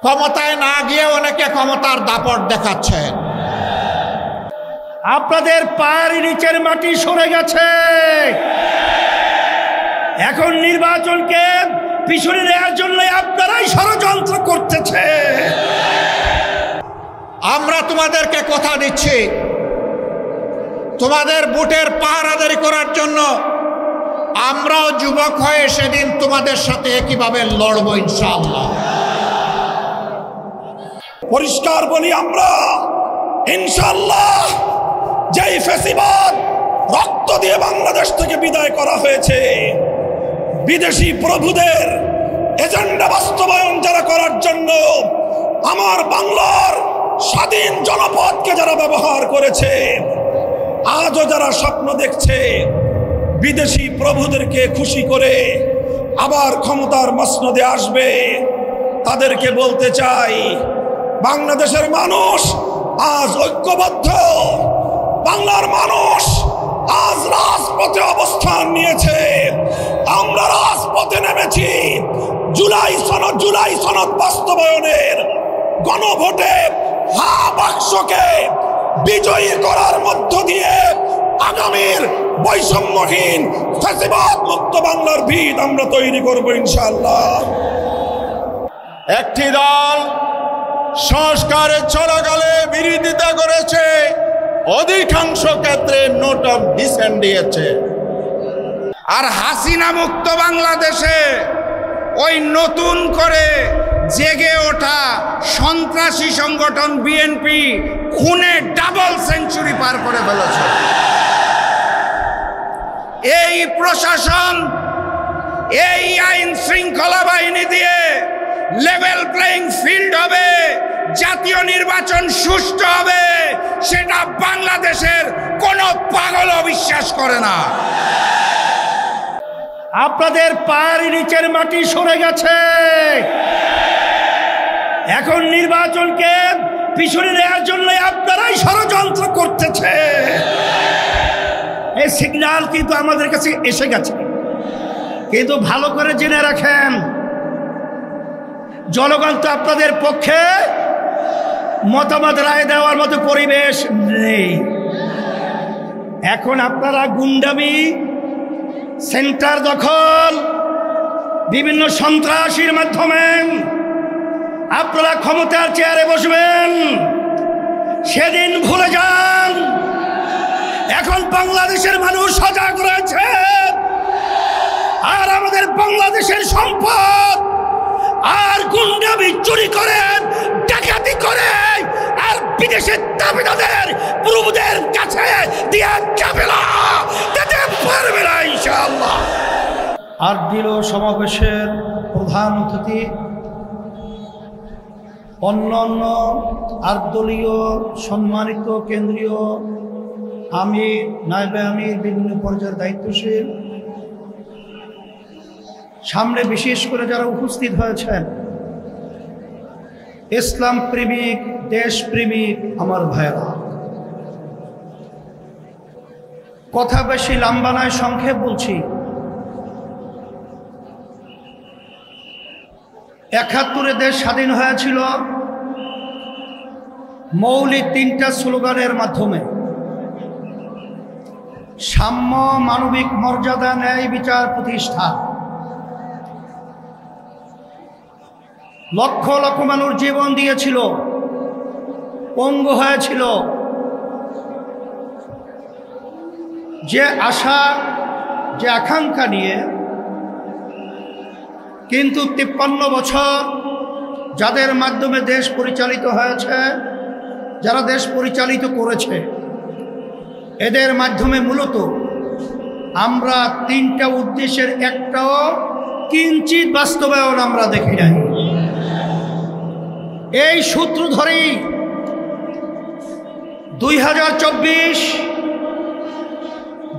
ক্ষমতায় না গিয়ে অনেকে ক্ষমতার দাপট দেখাচ্ছেন। আপনাদের পায়ের নিচের মাটি সরে গেছে। এখন নির্বাচনকে পিছনে নেওয়ার জন্য আপনারাই ষড়যন্ত্র করতেছে। আমরা তোমাদেরকে কথা দিচ্ছি, তোমাদের ভোটের পাহারাদারি করার জন্য আমরাও যুবক হয়ে সেদিন তোমাদের সাথে একইভাবে লড়ব ইনশাআল্লাহ। পরিষ্কার বলি, আমরা ইনশাআল্লাহ যেই ফ্যাসিবাদ রক্ত দিয়ে বাংলাদেশ থেকে বিদায় করা হয়েছে, বিদেশি প্রভুদের এজেন্ডা বাস্তবায়ন যারা করার জন্য আমার বাংলার স্বাধীন জনপদকে যারা ব্যবহার করেছে, আজও যারা স্বপ্ন দেখছে বিদেশি প্রভুদেরকে খুশি করে আবার ক্ষমতার মসনদে আসবে, তাদেরকে বলতে চাই, বাংলাদেশের মানুষ আজ ঐক্যবদ্ধ। বাংলার মানুষ আজ রাজপথে অবস্থান নিয়েছে। আমরা রাজপথে নেমেছি জুলাই সনদ বাস্তবায়নের গণভোটে হা বাক্সকে বিজয়ী করার মধ্য দিয়ে আগামীর বৈষম্যহীন ফ্যাসিবাদ মুক্ত বাংলার ভিত আমরা তৈরি করব ইনশাআল্লাহ। একটি দল সংস্কারের চলাকালে বিরোধিতা করেছে, অধিকাংশ ক্ষেত্রে নোট অফ ডিসেন্ট দিয়েছে। আর হাসিনা মুক্ত বাংলাদেশে ওই নতুন করে জেগে ওঠা সন্ত্রাসী সংগঠন বিএনপি খুনে ডাবল সেঞ্চুরি পার করে ফেলেছে। এই প্রশাসন, এই আইন শৃঙ্খলা বাহিনী দিয়ে লেভেল প্লেইং ফিল্ড হবে, জাতীয় নির্বাচন সুষ্ঠু হবে, সেটা বাংলাদেশের কোনো পাগলও বিশ্বাস করে না। আপনাদের পায়ের নিচের মাটি সরে গেছে। এখন নির্বাচনকে পিছনে নেওয়ার জন্য আপনারাই ষড়যন্ত্র করতেছে। এই সিগন্যাল কিন্তু আমাদের কাছে এসে গেছে, কিন্তু ভালো করে জেনে রাখেন, জনগণ তো আপনাদের পক্ষে মতামত রায় দেওয়ার মতো পরিবেশ নেই। এখন আপনারা গুন্ডামি, সেন্টার দখল, বিভিন্ন সন্ত্রাসীর মাধ্যমে আপনারা ক্ষমতার চেয়ারে বসবেন, সেদিন ভুলে যান। এখন বাংলাদেশের মানুষ সজাগ রয়েছে, আর আমাদের বাংলাদেশের সম্পদ আর গুন্ডামি চুরি করে, ডাকাতি করে, আর বিদেশের দাবিদারদের প্রভুদের কাছে দিয়ে যাবে না, যেতে পারবে না ইনশাআল্লাহ। আর দিল সমাবেশের প্রধান অতিথি, অন্যান্য আটদলীয় সম্মানিত কেন্দ্রীয় আমির, নায়েবে আমির, বিভিন্ন পর্যায়ের দায়িত্বশীল, সামনে বিশেষ করে যারা উপস্থিত হয়েছেন, ইসলাম প্রেমিক, দেশ প্রেমিক আমার ভাইরা, কথা বেশি লম্বা নয়, সংক্ষেপ বলছি। ৭১ দেশ স্বাধীন হয়েছিল মৌলিক ৩টা স্লোগানের মাধ্যমে: সাম্য, মানবিক মর্যাদা, ন্যায় বিচার প্রতিষ্ঠা। লক্ষ লক্ষ মানুষ জীবন দিয়েছিল, পঙ্গু হয়েছিল, যে আশা, যে আকাঙ্ক্ষা নিয়ে। কিন্তু ৫৩ বছর যাদের মাধ্যমে দেশ পরিচালিত হয়েছে, যারা দেশ পরিচালিত করেছে, এদের মাধ্যমে মূলত আমরা ৩টা উদ্দেশ্যের একটাও কিঞ্চিত বাস্তবায়ন আমরা দেখি নাই। এই সূত্র ধরেই ২০২৪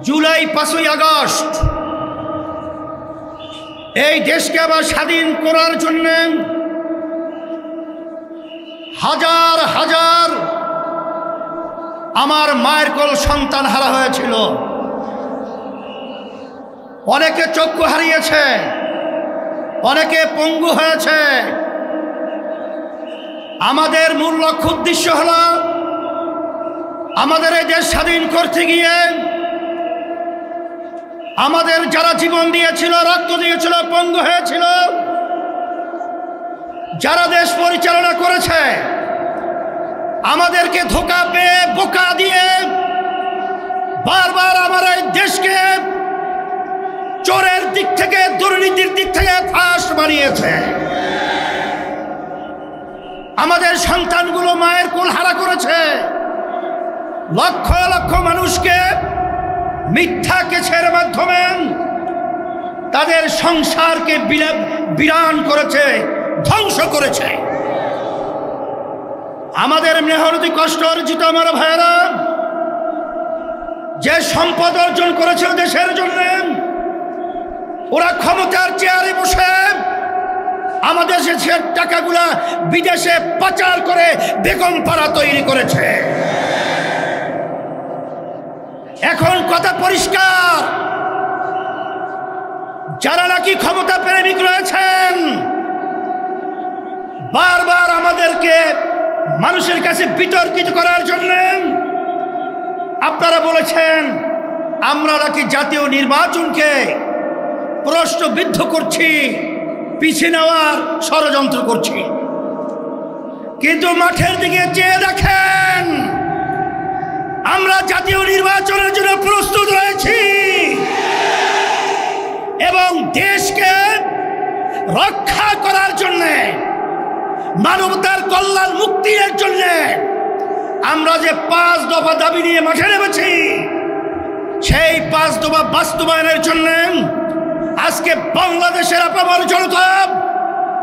জুলাই ৫ই আগস্ট এই দেশকে আবার স্বাধীন করার জন্য হাজার হাজার আমার মায়ের কোল সন্তান হারা হয়েছিল। অনেকে চক্ষু হারিয়েছে, অনেকে পঙ্গু হয়েছে, আমাদের মূল লক্ষ্য উদ্দেশ্য হলো আমাদের এই দেশ স্বাধীন করতে গিয়ে আমাদের যারা জীবন দিয়েছিল, রক্ত দিয়েছিল, পঙ্গু হয়েছিল, যারা দেশ পরিচালনা করেছে, আমাদেরকে ধোঁকা পেয়ে বোকা দিয়ে বারবার আমার এই দেশকে চোরের দিক থেকে, দুর্নীতির দিক থেকে ফাঁস বানিয়েছে। আমাদের সন্তানগুলো মায়ের কোল হারা করেছে, লক্ষ লক্ষ মানুষকে মিথ্যা কেছের মাধ্যমে তাদের সংসারকে বিরান করেছে, ধ্বংস করেছে। আমাদের মেহনতি কষ্ট অর্জিত আমার ভাইয়েরা যে সম্পদ অর্জন করেছিল দেশের জন্য, ওরা ক্ষমতার চেয়ারে বসে আমাদের দেশের টাকাগুলা বিদেশে পাচার করে বেগম পাড়া তৈরি করেছে। এখন কথা পরিষ্কার, যারা নাকি ক্ষমতা প্রেমিক রয়েছেন, বারবার আমাদেরকে মানুষের কাছে বিতর্কিত করার জন্য আপনারা বলেছেন আমরা নাকি জাতীয় নির্বাচনকে প্রশ্নবিদ্ধ করছি, পিছিয়ে নেওয়ার ষড়যন্ত্র করছি। কিন্তু মাঠের দিকে চেয়ে দেখেন, আমরা জাতীয় নির্বাচনের জন্য প্রস্তুত রয়েছি এবং দেশকে রক্ষা করার জন্য, মানবতার কল্যাণ মুক্তির জন্য আমরা যে 5 দফা দাবি নিয়ে মাঠে নেমেছি, সেই 5 দফা বাস্তবায়নের জন্য আজকে বাংলাদেশের আপামর জনতা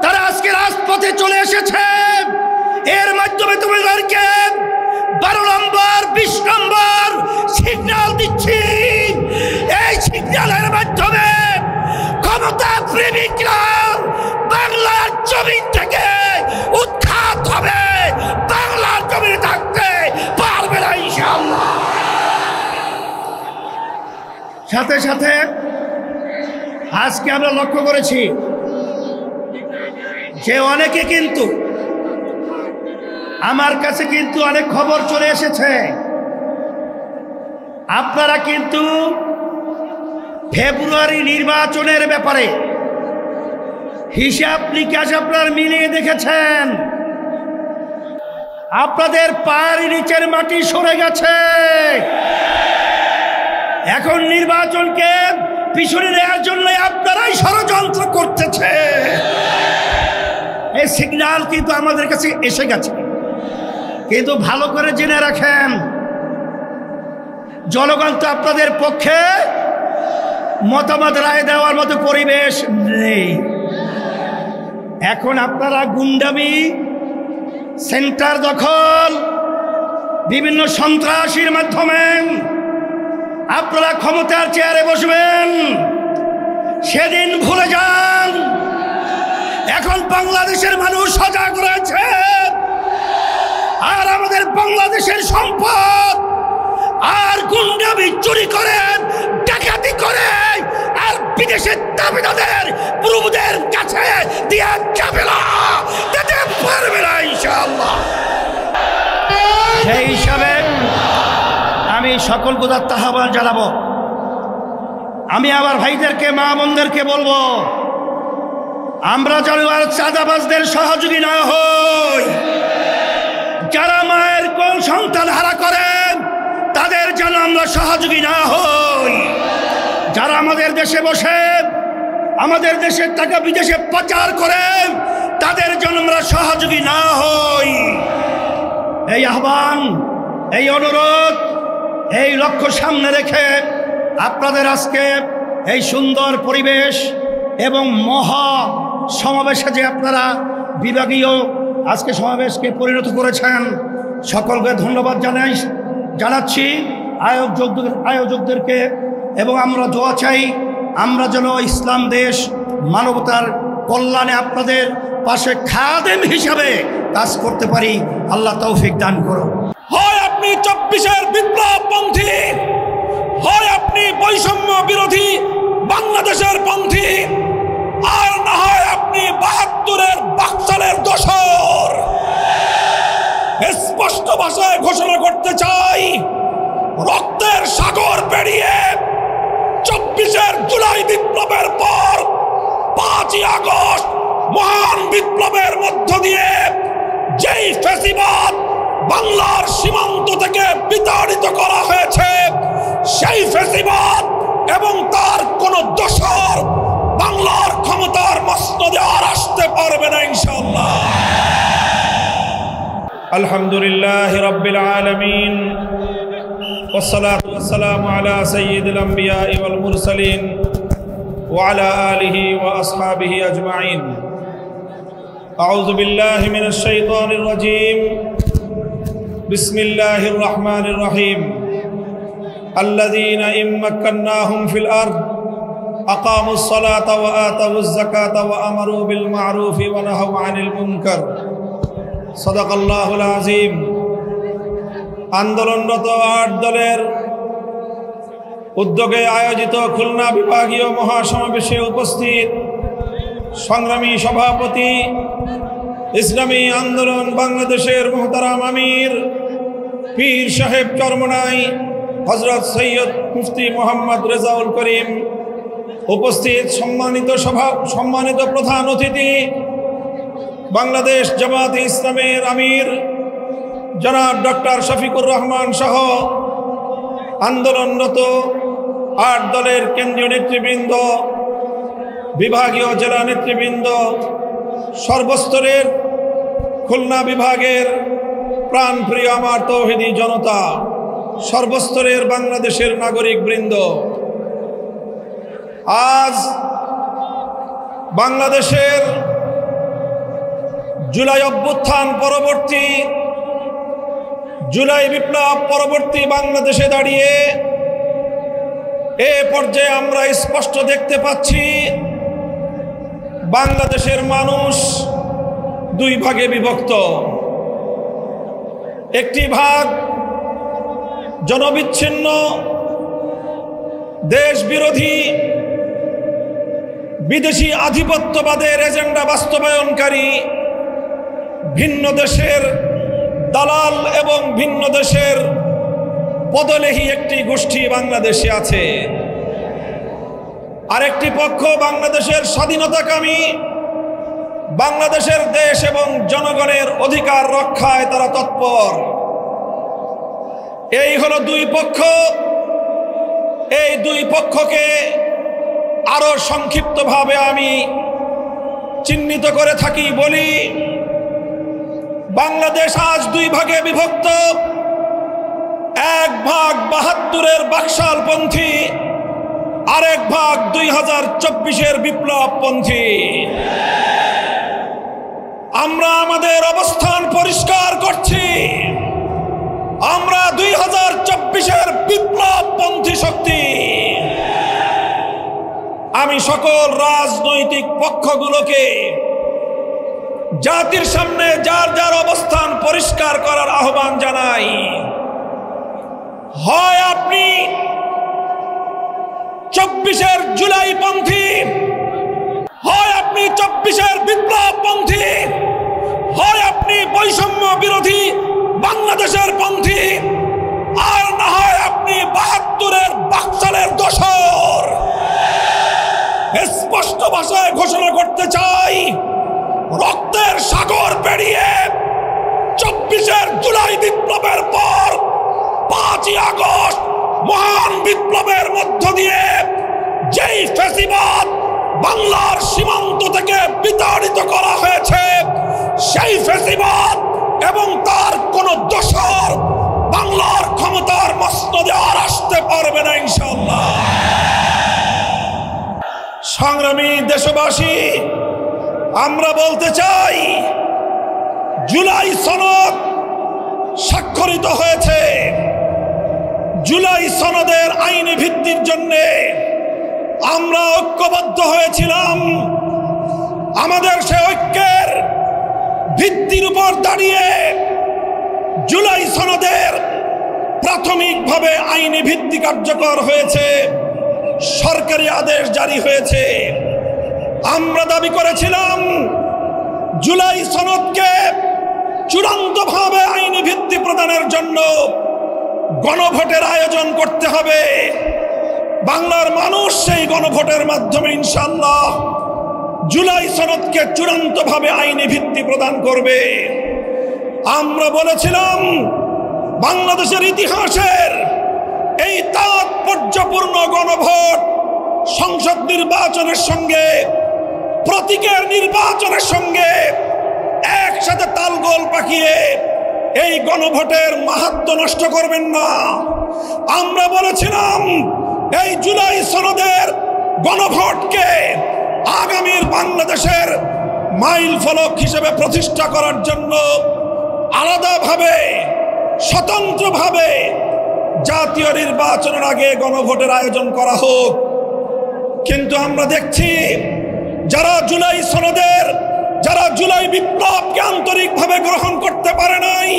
তারা আজকে রাজপথে চলে এসেছে। এর মাধ্যমে তোমাদেরকে 12 নম্বর 20 নম্বর সিগন্যাল দিচ্ছি। এই সিগন্যালের মাধ্যমে ক্ষমতা প্রেমিকরা বাংলার জমিন থেকে উৎখাত হবে, বাংলার জমিনে থাকতে পারবে না ইনশাআল্লাহ। সাথে সাথে আজকে আমরা লক্ষ্য করেছি যে অনেকে কিন্তু আমার কাছে কিন্তু অনেক খবর চলে এসেছে, আপনারা কিন্তু ফেব্রুয়ারি নির্বাচনের ব্যাপারে হিসাব নিকাশ আপনারা মিলিয়ে দেখেছেন, আপনাদের পায়ের নিচের মাটি সরে গেছে। এখন নির্বাচনকে পিছনে নেওয়ার জন্য আপনারাই ষড়যন্ত্র করতেছে। এই সিগন্যাল কিন্তু আমাদের কাছে এসে গেছে, কিন্তু ভালো করে জেনে রাখেন জনগণ তো আপনাদের পক্ষে মতামত রায় দেওয়ার মতো পরিবেশ নেই। এখন আপনারা গুন্ডামি, সেন্টার দখল, বিভিন্ন সন্ত্রাসীর মাধ্যমে আপনারা ক্ষমতার চেয়ারে বসবেন, সেদিন ভুলে যান। এখন বাংলাদেশের মানুষ সজাগ রয়েছে, আর আমাদের বাংলাদেশের সম্পদ আর গুন্ডামি চুরি করে, ডাকাতি করে, আর বিদেশের দাবিদারদের প্রভুদের কাছে দিয়ে যাবে না, যেতে পারবে না ইনশাআল্লাহ। সেই হিসাবে আমি সকল গুদার আহ্বান জানাবো। আমি আমার ভাইদেরকে, মা বোনদেরকে বলবো, আমরা যেন আর চাঁদাবাজদের সহযোগী না হই। যারা মায়ের কোল সন্তান হারা করেন তাদের যেন আমরা সহযোগী না হই। যারা আমাদের দেশে বসে আমাদের দেশের টাকা বিদেশে পাচার করেন তাদের জন্য আমরা সহযোগী না হই। এই আহ্বান, এই অনুরোধ, এই লক্ষ্য সামনে রেখে আপনাদের আজকে এই সুন্দর পরিবেশ এবং মহা সমাবেশে যে আপনারা বিভাগীয় আজকে সমাবেশকে পরিণত করেছেন, সকলকে ধন্যবাদ জানাচ্ছি আয়োজকদেরকে। এবং আমরা দোয়া চাই আমরা যেন ইসলাম দেশ, মানবতার কল্যাণে আপনাদের পাশে খাদেম হিসাবে কাজ করতে পারি। আল্লাহ তৌফিক দান করো। হয় আপনি 24-এর বিপ্লবপন্থী, হয় আপনি বৈষম্য বিরোধী বাংলাদেশের পন্থী, আর না হয় আপনি 72-এর বাকশালের দোসর। পেরিয়ে 24 জুলাই বিপ্লবের পর 5ই আগস্ট মহান বিপ্লবের মধ্য দিয়ে যেই ফ্যাসিবাদ বাংলার সীমান্ত থেকে বিতাড়িত করা হয়েছে, সেই ফ্যাসিবাদ এবং তার কোন দোসর বাংলার ক্ষমতার মসনদে আর আসতে পারবে না ইনশাআল্লাহ। আলহামদুলিল্লাহ রাব্বিল আলামিন والصلاة والسلام على سيد الأنبياء والمرسلين وعلى آله وأصحابه أجمعين. أعوذ بالله من الشيطان الرجيم. بسم الله الرحمن الرحيم. الذين إن مكناهم في الأرض أقاموا الصلاة وآتوا الزكاة وأمروا بالمعروف ونهوا عن المنكر. صدق الله العظيم. আন্দোলনরত 8 দলের উদ্যোগে আয়োজিত খুলনা বিভাগীয় মহাসমাবেশে উপস্থিত সংগ্রামী সভাপতি, ইসলামী আন্দোলন বাংলাদেশের মোহতারাম আমির পীর সাহেব চরমনাই হযরত সৈয়দ মুফতি মোহাম্মদ রেজাউল করিম, উপস্থিত সম্মানিত প্রধান অতিথি বাংলাদেশ জামাতে ইসলামের আমির জনাব ডক্টর শফিকুর রহমান সহ আন্দোলনরত 8 দলের কেন্দ্রীয় নেতৃবৃন্দ, বিভাগীয় জেলা নেতৃবৃন্দ, সর্বস্তরের খুলনা বিভাগের প্রাণপ্রিয় আমার তৌহিদি জনতা, সর্বস্তরের বাংলাদেশের নাগরিক বৃন্দ, আজ বাংলাদেশের জুলাই অভ্যুত্থান পরবর্তী, জুলাই বিপ্লব পরবর্তী বাংলাদেশে দাঁড়িয়ে এ পর্যায়ে আমরা স্পষ্ট দেখতে পাচ্ছি বাংলাদেশের মানুষ 2 ভাগে বিভক্ত। একটি ভাগ জনবিচ্ছিন্ন, দেশ বিরোধী, বিদেশি আধিপত্যবাদের এজেন্ডা বাস্তবায়নকারী, ভিন্ন দেশের দালাল এবং ভিন্ন দেশের পদলেহী একটি গোষ্ঠী বাংলাদেশে আছে। আরেকটি পক্ষ বাংলাদেশের স্বাধীনতাকামী, বাংলাদেশের দেশ এবং জনগণের অধিকার রক্ষায় তারা তৎপর। এই হলো 2 পক্ষ। এই 2 পক্ষকে আরো সংক্ষিপ্তভাবে আমি চিহ্নিত করে থাকি বলি, বাংলাদেশ আজ 2 ভাগে বিভক্ত। এক ভাগ 72-এর বাকশালপন্থী, আরেক ভাগ 2024-এর বিপ্লবপন্থী। আমরা আমাদের অবস্থান পরিষ্কার করছি, আমরা 2024-এর বিপ্লবপন্থী শক্তি। আমি সকল রাজনৈতিক পক্ষগুলোকে জাতির সামনে যার যার অবস্থান পরিষ্কার করার আহ্বান জানাই। হয় আপনি 24-এর জুলাইপন্থী, হয় আপনি 24-এর বিপ্লবপন্থী, হয় আপনি বৈষম্য বিরোধী বাংলাদেশের পন্থী, আর না হয় আপনি 72-এর বাকশালের দোসর। স্পষ্ট ভাষায় ঘোষণা করতে চাই, রক্তের সাগর পেরিয়ে 24-এর জুলাই বিপ্লবের পর 5ই আগস্ট মহান বিপ্লবের মধ্য দিয়ে যেই ফ্যাসিবাদ বাংলার সীমান্ত থেকে বিতাড়িত করা হয়েছে, সেই ফ্যাসিবাদ এবং তার কোন দোসর বাংলার ক্ষমতার মসনদে আর আসতে পারবে না ইনশাআল্লাহ। সংগ্রামী দেশবাসী, আমরা বলতে চাই, জুলাই সনদ স্বাক্ষরিত হয়েছে। জুলাই সনদের আইনি ভিত্তির জন্য আমরা ঐক্যবদ্ধ হয়েছিলাম। আমাদের সে ঐক্যের ভিত্তির উপর দাঁড়িয়ে জুলাই সনদের প্রাথমিকভাবে আইনি ভিত্তি কার্যকর হয়েছে, সরকারি আদেশ জারি হয়েছে। আমরা দাবি করেছিলাম জুলাই সনদকে চূড়ান্তভাবে আইনি ভিত্তি প্রদানের জন্য গণভোটের আয়োজন করতে হবে। বাংলার মানুষ সেই গণভোটের মাধ্যমে ইনশাআল্লাহ জুলাই সনদকে চূড়ান্তভাবে আইনি ভিত্তি প্রদান করবে। আমরা বলেছিলাম বাংলাদেশের ইতিহাসের এই তাৎপর্যপূর্ণ গণভোট সংসদ নির্বাচনের সঙ্গে, প্রতীকের নির্বাচনের সঙ্গে একসাথে তালগোল পাকিয়ে এই গণভোটের মাহাত্ম্য নষ্ট করবেন না। আমরা বলেছিলাম এই জুলাই সনদের গণভোটকে আগামীর বাংলাদেশের মাইল ফলক হিসেবে প্রতিষ্ঠা করার জন্য আলাদাভাবে স্বতন্ত্রভাবে জাতীয় নির্বাচনের আগে গণভোটের আয়োজন করা হোক। কিন্তু আমরা দেখছি যারা জুলাই সনদের, যারা জুলাই বিপ্লবকে আন্তরিকভাবে গ্রহণ করতে পারে নাই,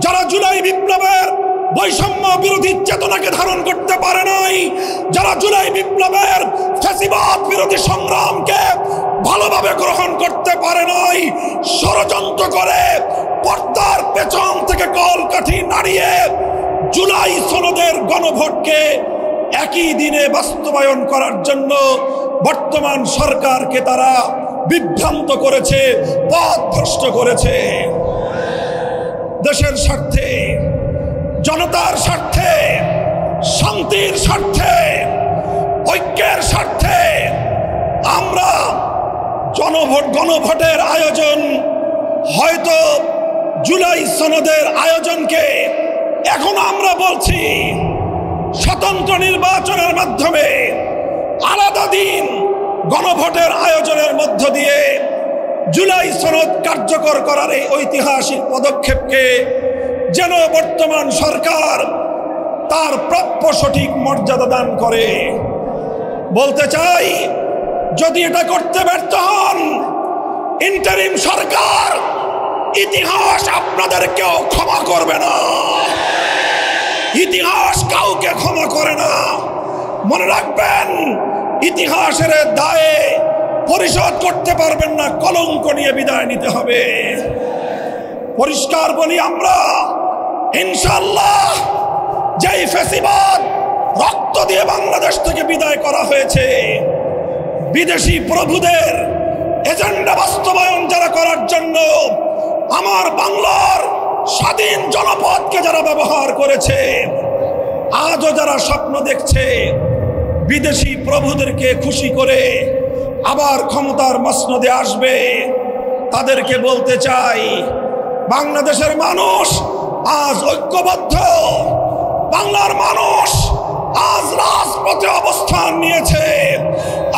যারা জুলাই বিপ্লবের বৈষম্য বিরোধী চেতনাকে ধারণ করতে পারে নাই, যারা জুলাই বিপ্লবের ফ্যাসিবাদ বিরোধী সংগ্রামকে ভালোভাবে গ্রহণ করতে পারে নাই, ষড়যন্ত্র করে পর্দার পেছন থেকে কলকাঠি নাড়িয়ে জুলাই সনদের গণভোটকে একই দিনে বাস্তবায়ন করার জন্য বর্তমান সরকারকে তারা বিভ্রান্ত করেছে, পথভ্রষ্ট করেছে। দেশের স্বার্থে, জনতার স্বার্থে, শান্তির স্বার্থে, ঐক্যের স্বার্থে আমরা গণভোটের আয়োজন, হয়তো জুলাই সনদের আয়োজনকে এখন আমরা বলছি স্বতন্ত্র নির্বাচনের মাধ্যমে আলাদা দিন গণভোটের আয়োজনের মধ্য দিয়ে জুলাই সনদ কার্যকর করার এই ঐতিহাসিক পদক্ষেপকে যেন বর্তমান সরকার তার প্রাপ্য সঠিক মর্যাদা দান করে। বলতে চাই, যদি এটা করতে ব্যর্থ হন, ইন্টারিম সরকার, ইতিহাস আপনাদেরকেও ক্ষমা করবে না। ইতিহাস কাউকে ক্ষমা করে না। মনে রাখবেন, ইতিহাসের দায়ে পরিশোধ করতে পারবেন না, কলঙ্ক নিয়ে বিদায় নিতে হবে। পরিষ্কার বলি, আমরা ইনশাআল্লাহ যেই ফ্যাসিবাদ রক্ত দিয়ে বাংলাদেশ থেকে বিদায় করা হয়েছে, বিদেশি প্রভুদের এজেন্ডা বাস্তবায়ন যারা করার জন্য আমার বাংলার স্বাধীন জনপদকে যারা ব্যবহার করেছে, আজও যারা স্বপ্ন দেখছে বিদেশি প্রভুদেরকে খুশি করে আবার ক্ষমতার মসনদে আসবে, তাদেরকে বলতে চাই, বাংলাদেশের মানুষ আজ ঐক্যবদ্ধ। বাংলার মানুষ আজ রাজপথে অবস্থান নিয়েছে।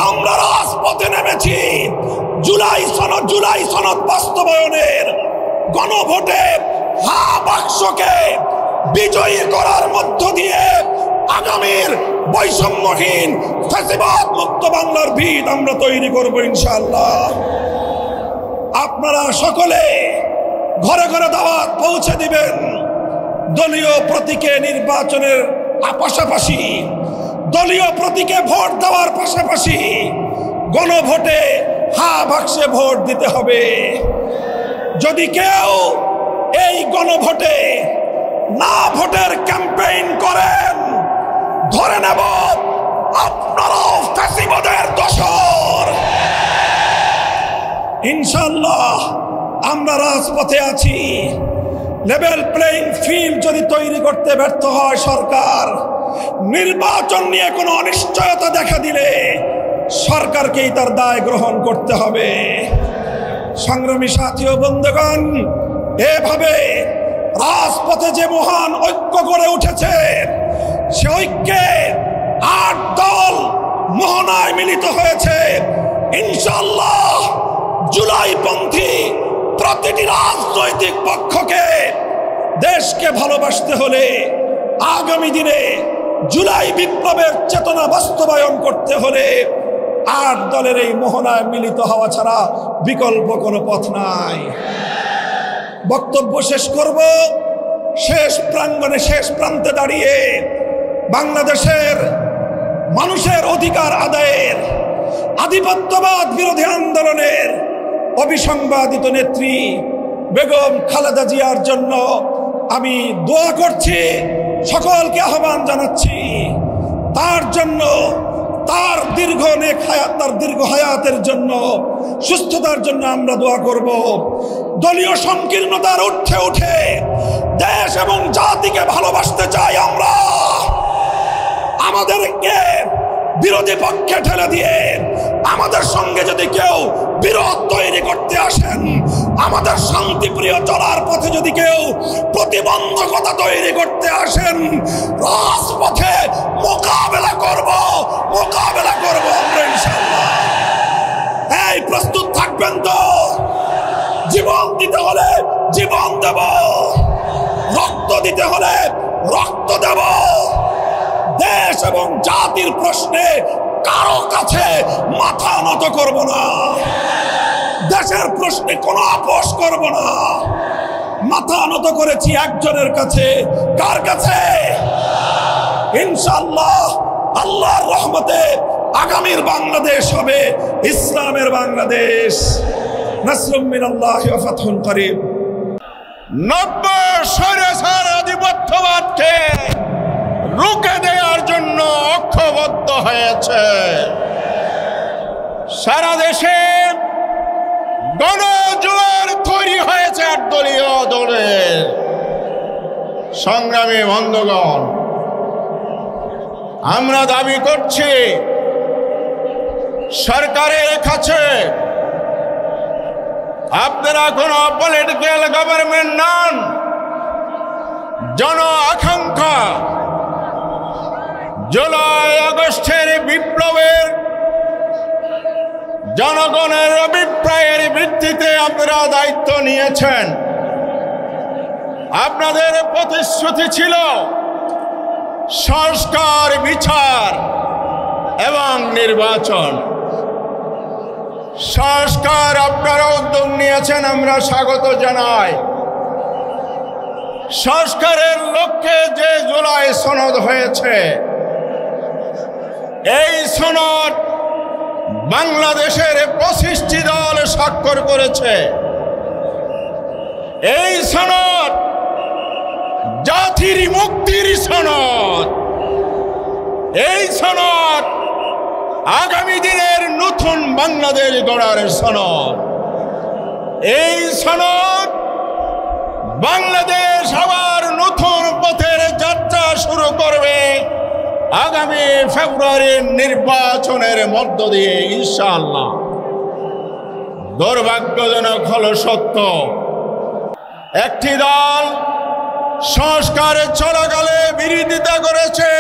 আমরা রাজপথে নেমেছি জুলাই সনদ বাস্তবায়নের গণভোটে হা বাক্সকে বিজয়ী করার মধ্য দিয়ে আগামীর বৈষম্যহীন ফ্যাসিবাদ মুক্ত বাংলার ভিত আমরা তৈরি করব ইনশাআল্লাহ। আপনারা সকলে ঘরে ঘরে দাওয়াত পৌঁছে দিবেন। দলীয় প্রতীকে নির্বাচনের পাশাপাশি, দলীয় প্রতীকে ভোট দেওয়ার পাশাপাশি গণভোটে হা বাক্সে ভোট দিতে হবে। যদি কেউ এই গণভোটে না ভোটের ক্যাম্পেইন করেন, ধরে নেব আপনারাও ফ্যাসিবাদের দোসর। ইনশাআল্লাহ আমরা রাজপথে আছি। লেভেল প্লেইং ফিল্ড যদি তৈরি করতে ব্যর্থ হয় সরকার, নির্বাচন নিয়ে কোনো অনিশ্চয়তা দেখা দিলে সরকারকেই তার দায় গ্রহণ করতে হবে। সংগ্রামী সাথী ও বন্ধুগণ, এভাবে রাজপথে যে মহান ঐক্য গড়ে উঠেছে, সে ঐক্যে ৮ দল মোহনায় মিলিত হয়েছে। ইনশাআল্লাহ জুলাইপন্থী প্রতিটি রাজনৈতিক পক্ষকে দেশকে ভালোবাসতে হলে, আগামী দিনে জুলাই বিপ্লবের চেতনা বাস্তবায়ন করতে হলে ৮ দলের এই মোহনায় মিলিত হওয়া ছাড়া বিকল্প কোনো পথ নাই। বক্তব্য শেষ করব শেষ প্রাঙ্গণে, শেষ প্রান্তে দাঁড়িয়ে বাংলাদেশের মানুষের অধিকার আদায়ের, আধিপত্যবাদ বিরোধী আন্দোলনের অবিসংবাদিত নেত্রী বেগম খালেদা জিয়ার জন্য আমি দোয়া করছি। সকলকে আহ্বান জানাচ্ছি, তার জন্য, তার দীর্ঘ নেক হায়াত, তার দীর্ঘ হায়াতের জন্য, সুস্থতার জন্য আমরা দোয়া করব। দলীয় সংকীর্ণতার ঊর্ধ্বে উঠে দেশ এবং জাতিকে ভালোবাসতে চাই আমরা। আমাদেরকে বিরোধী পক্ষে ঠেলে দিয়ে আমাদের সঙ্গে যদি কেউ বিরোধ তৈরি করতে আসেন, আমাদের শান্তিপ্রিয় চলার পথে যদি কেউ প্রতিবন্ধকতা তৈরি করতে আসেন, রাজপথে মোকাবেলা করব আমরা ইনশাআল্লাহ। এই প্রস্তুত থাকবেন তো? জীবন দিতে হলে জীবন দেব, রক্ত দিতে হলে রক্ত দেব। দেশ এবং জাতির প্রশ্নে কারো কাছে মাথা নত করব না, দেশের প্রশ্নে কোনো আপোষ করব না। মাথা নত করেছি একজনের কাছে, কার কাছে? ইনশাআল্লাহ আল্লাহর রহমতে আগামীর বাংলাদেশ হবে ইসলামের বাংলাদেশ। নাসরুম মিনাল্লাহি ওয়া ফাতহুন করিব। 90 স্বৈরাচার আধিপত্যবাদকে রুখে দেওয়ার জন্য ঐক্যবদ্ধ হয়েছে। সারা দেশে গণজোয়ার তৈরি হয়েছে 8 দলীয় দলের। সংগ্রামী বন্ধুগণ, আমরা দাবি করছি সরকারের কাছে, আপনারা কোনো পলিটিক্যাল গভর্নমেন্ট নন, জন আকাঙ্ক্ষা জুলাই আগস্টের বিপ্লবের জনগণের অভিপ্রায়ের ভিত্তিতে আপনারা দায়িত্ব নিয়েছেন। আপনাদের প্রতিশ্রুতি ছিল সংস্কার, বিচার এবং নির্বাচন। সংস্কার আপনারা উদ্যোগ নিয়েছেন, আমরা স্বাগত জানাই। সংস্কারের লক্ষ্যে যে জুলাই সনদ হয়েছে, এই সনদ বাংলাদেশের 25টি দল স্বাক্ষর করেছে। এই সনদ জাতির মুক্তির সনদ। এই সনদ আগামী দিনের নতুন বাংলাদেশ গড়ার সনদ। এই সনদ বাংলাদেশ আবার নতুন পথের যাত্রা শুরু করবে আগামী ফেব্রুয়ারির নির্বাচনের মধ্য দিয়ে ইনশাআল্লাহ। দুর্ভাগ্যজনক হলো সত্য, একটি দল সংস্কারে চলাকালে বিরোধিতা করেছে,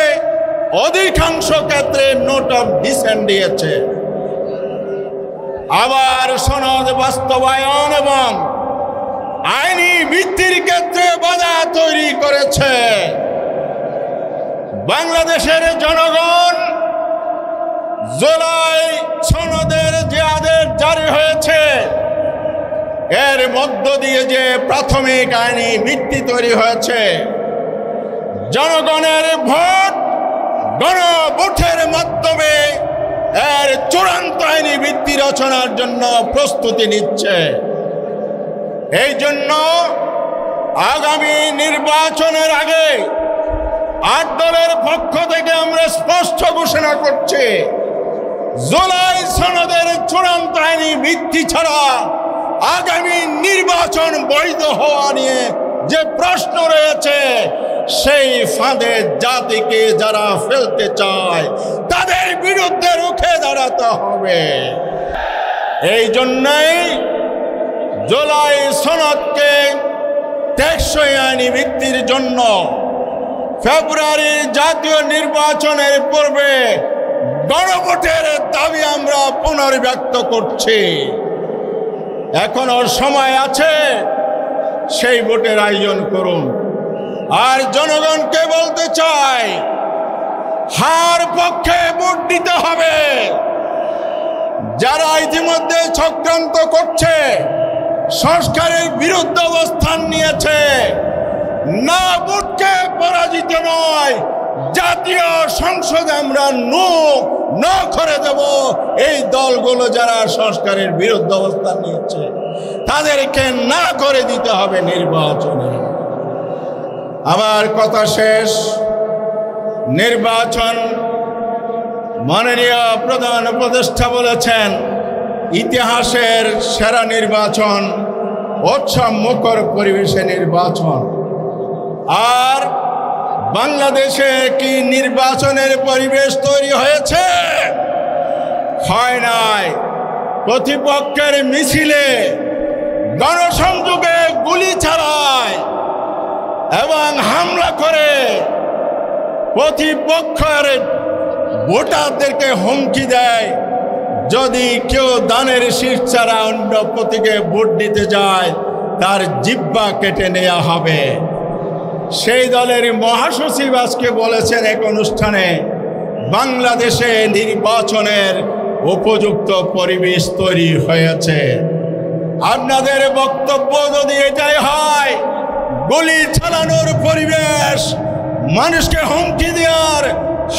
অধিকাংশ ক্ষেত্রে নোট অফ ডিসেন্ট দিয়েছে। আবার সনদ বাস্তবায়ন এবং আইনি ভিত্তির ক্ষেত্রে বাধা তৈরি করেছে। বাংলাদেশের জনগণ জুলাই সনদের যে আদেশ জারি হয়েছে, এর মধ্য দিয়ে যে প্রাথমিক আইনি ভিত্তি তৈরি হয়েছে, জনগণের ভোট, গণভোটের মাধ্যমে এর চূড়ান্ত আইনি ভিত্তি রচনার জন্য প্রস্তুতি নিচ্ছে। এই জন্য আগামী নির্বাচনের আগে 8 দলের পক্ষ থেকে আমরা স্পষ্ট ঘোষণা করছি, জুলাই সনদের চূড়ান্ত আইনি ভিত্তি ছাড়া আগামী নির্বাচন বৈধ হওয়া নিয়ে যে প্রশ্ন রয়েছে, সেই ফাঁদে জাতিকে যারা ফেলতে চায় তাদের বিরুদ্ধে রুখে দাঁড়াতে হবে। এই জন্যই জুলাই সনদকে টেকসই আইনি ভিত্তির জন্য ফেব্রুয়ারির জাতীয় নির্বাচনের পূর্বে গণভোটের দাবি আমরা পুনর্ব্যক্ত করছি। এখনো সময় আছে, সেই ভোটের আয়োজন করুন। আর জনগণকে বলতে চাই, হার পক্ষে ভোট দিতে হবে। যারা ইতিমধ্যে চক্রান্ত করছে, সংস্কারের বিরুদ্ধে অবস্থান নিয়েছে, না ভোটকে পরাজিত নয়, জাতীয় সংসদে আমরা নো করে দেব। এই দলগুলো যারা সংস্কারের বিরুদ্ধে অবস্থান নিয়েছে, তাদেরকে না করে দিতে হবে নির্বাচনে। আমার কথা শেষ। নির্বাচন, মাননীয় প্রধান উপদেষ্টা বলেছেন ইতিহাসের সেরা নির্বাচন, উৎসব মুখর পরিবেশে নির্বাচন। আর বাংলাদেশে কি নির্বাচনের পরিবেশ তৈরি হয়েছে? হয় নাই। প্রতিপক্ষের মিছিলে, গণসংযোগে গুলি চালায় এবং হামলা করে প্রতিপক্ষের ভোটারদেরকে হুমকি দেয়, যদি কেউ দানের শীষ ছাড়া অন্য প্রতীকে ভোট দিতে যায় তার জিহ্বা কেটে নেওয়া হবে। সেই দলের মহাসচিব আজকে বলেছেন এক অনুষ্ঠানে, বাংলাদেশে নির্বাচনের উপযুক্ত পরিবেশ তৈরি হয়েছে। আপনাদের বক্তব্য যদি এটাই হয়, গুলি চালানোর পরিবেশ, মানুষকে হুমকি দেওয়ার,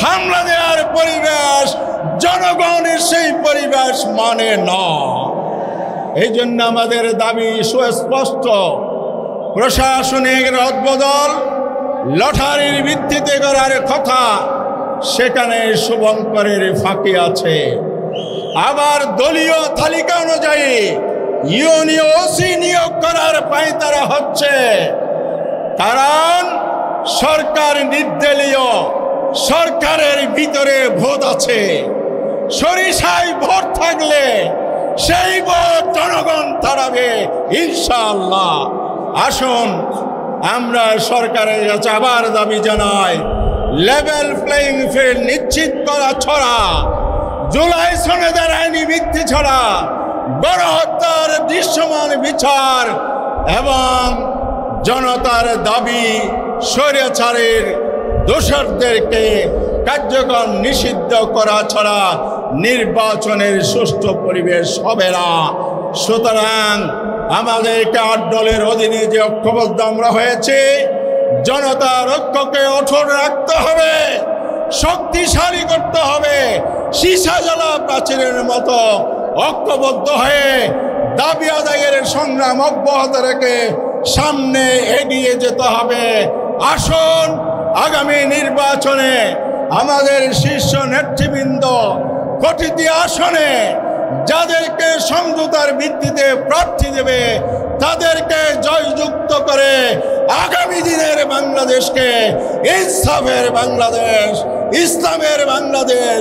হামলা দেওয়ার পরিবেশ, জনগণের সেই পরিবেশ মানে না। এই জন্য আমাদের দাবি সুস্পষ্ট, প্রশাসনিক রদবদল লটারির ভিত্তিতে করার কথা, সেখানে শুভঙ্করের ফাঁকি আছে। আবার দলীয় তালিকা অনুযায়ী ইউনিয়ন ওসি নিয়োগ করার পাঁয়তারা হচ্ছে, কারণ সরকার নির্দলীয়, সরকারের ভিতরে ভোট আছে। সরিষায় ভোট থাকলে সেই ভোট জনগণ তাড়াবে ইনশাআল্লাহ। আসুন আমরা সরকারের কাছে আবার দাবি জানাই, লেভেল প্লেইং ফিল্ড নিশ্চিত করা ছড়া, জুলাই সনদের আইনি ভিত্তি ছড়া, গণহত্যার দৃশ্যমান বিচার এবং জনতার দাবি স্বৈরাচারের দোষরদেরকে কার্যকর নিষিদ্ধ করা ছাড়া নির্বাচনের সুষ্ঠু পরিবেশ হবে না। সুতরাং আমাদেরকে 8 দলের অধীনে যে ঐক্যবদ্ধ আমরা হয়েছি, জনতার ঐক্যকে অটল রাখতে হবে, শক্তিশালী করতে হবে। সীসা জ্বালা প্রাচীরের মতো ঐক্যবদ্ধ হয়ে দাবি আদায়ের সংগ্রাম অব্যাহত রেখে সামনে এগিয়ে যেতে হবে। আসুন আগামী নির্বাচনে আমাদের শীর্ষ নেতৃবৃন্দ প্রতিটি আসনে যাদেরকে সমঝোতার ভিত্তিতে প্রার্থী দেবে তাদেরকে জয়যুক্ত করে আগামী দিনের বাংলাদেশকে ইনসাফের বাংলাদেশ, ইসলামের বাংলাদেশ,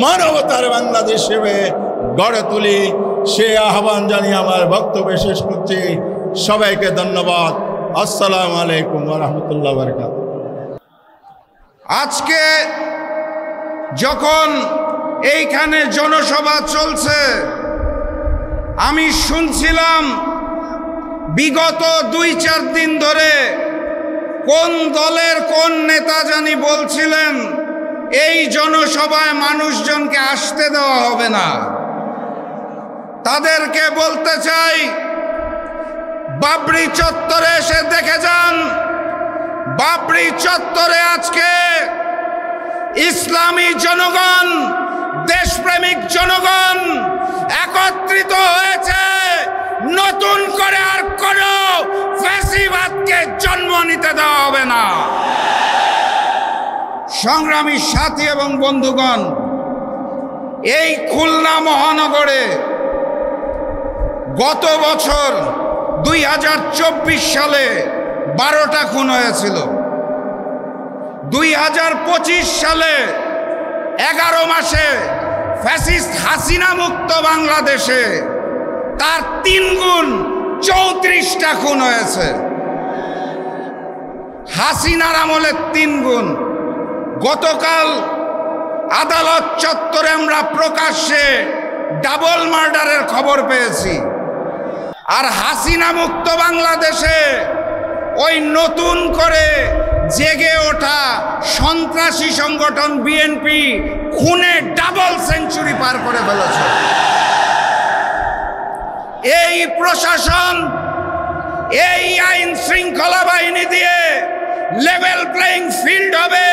মানবতার বাংলাদেশ হিসেবে গড়ে তুলি। সে আহ্বান জানিয়ে আমার বক্তব্য শেষ করছি। সবাইকে ধন্যবাদ। আসসালামু আলাইকুম ওয়া রাহমাতুল্লাহি ওয়া বারাকাতুহু। আজকে যখন এইখানে জনসভা চলছে, আমি শুনছিলাম বিগত 2-4 দিন ধরে কোন দলের কোন নেতা জানি বলছিলেন এই জনসভায় মানুষজনকে আসতে দেওয়া হবে না। তাদেরকে বলতে চাই, বাবরি চত্বরে এসে দেখে যান, বাবরি চত্বরে আজকে ইসলামী জনগণ, দেশপ্রেমিক জনগণ একত্রিত হয়েছে। নতুন করে আর কোন ফ্যাসিবাদকে জন্ম নিতে দেওয়া হবে না। সংগ্রামী সাথী এবং বন্ধুগণ, এই খুলনা মহানগরে গত বছর 2024 সালে 12টা খুন হয়েছিল। 2025 সালে 11 মাসে ফ্যাসিস্ট হাসিনা মুক্ত বাংলাদেশে তার 3 গুণ 34টা খুন হয়েছে। হাসিনার আমলে 3 গুণ। গতকাল আদালত চত্বরে আমরা প্রকাশ্যে ডাবল মার্ডারের খবর পেয়েছি। আর হাসিনা মুক্ত বাংলাদেশে ওই নতুন করে জেগে ওঠা সন্ত্রাসী সংগঠন বিএনপি খুনে ডাবল সেঞ্চুরি পার করে ফেলেছে। এই প্রশাসন, এই আইন শৃঙ্খলা বাহিনী দিয়ে লেভেল প্লেইং ফিল্ড হবে,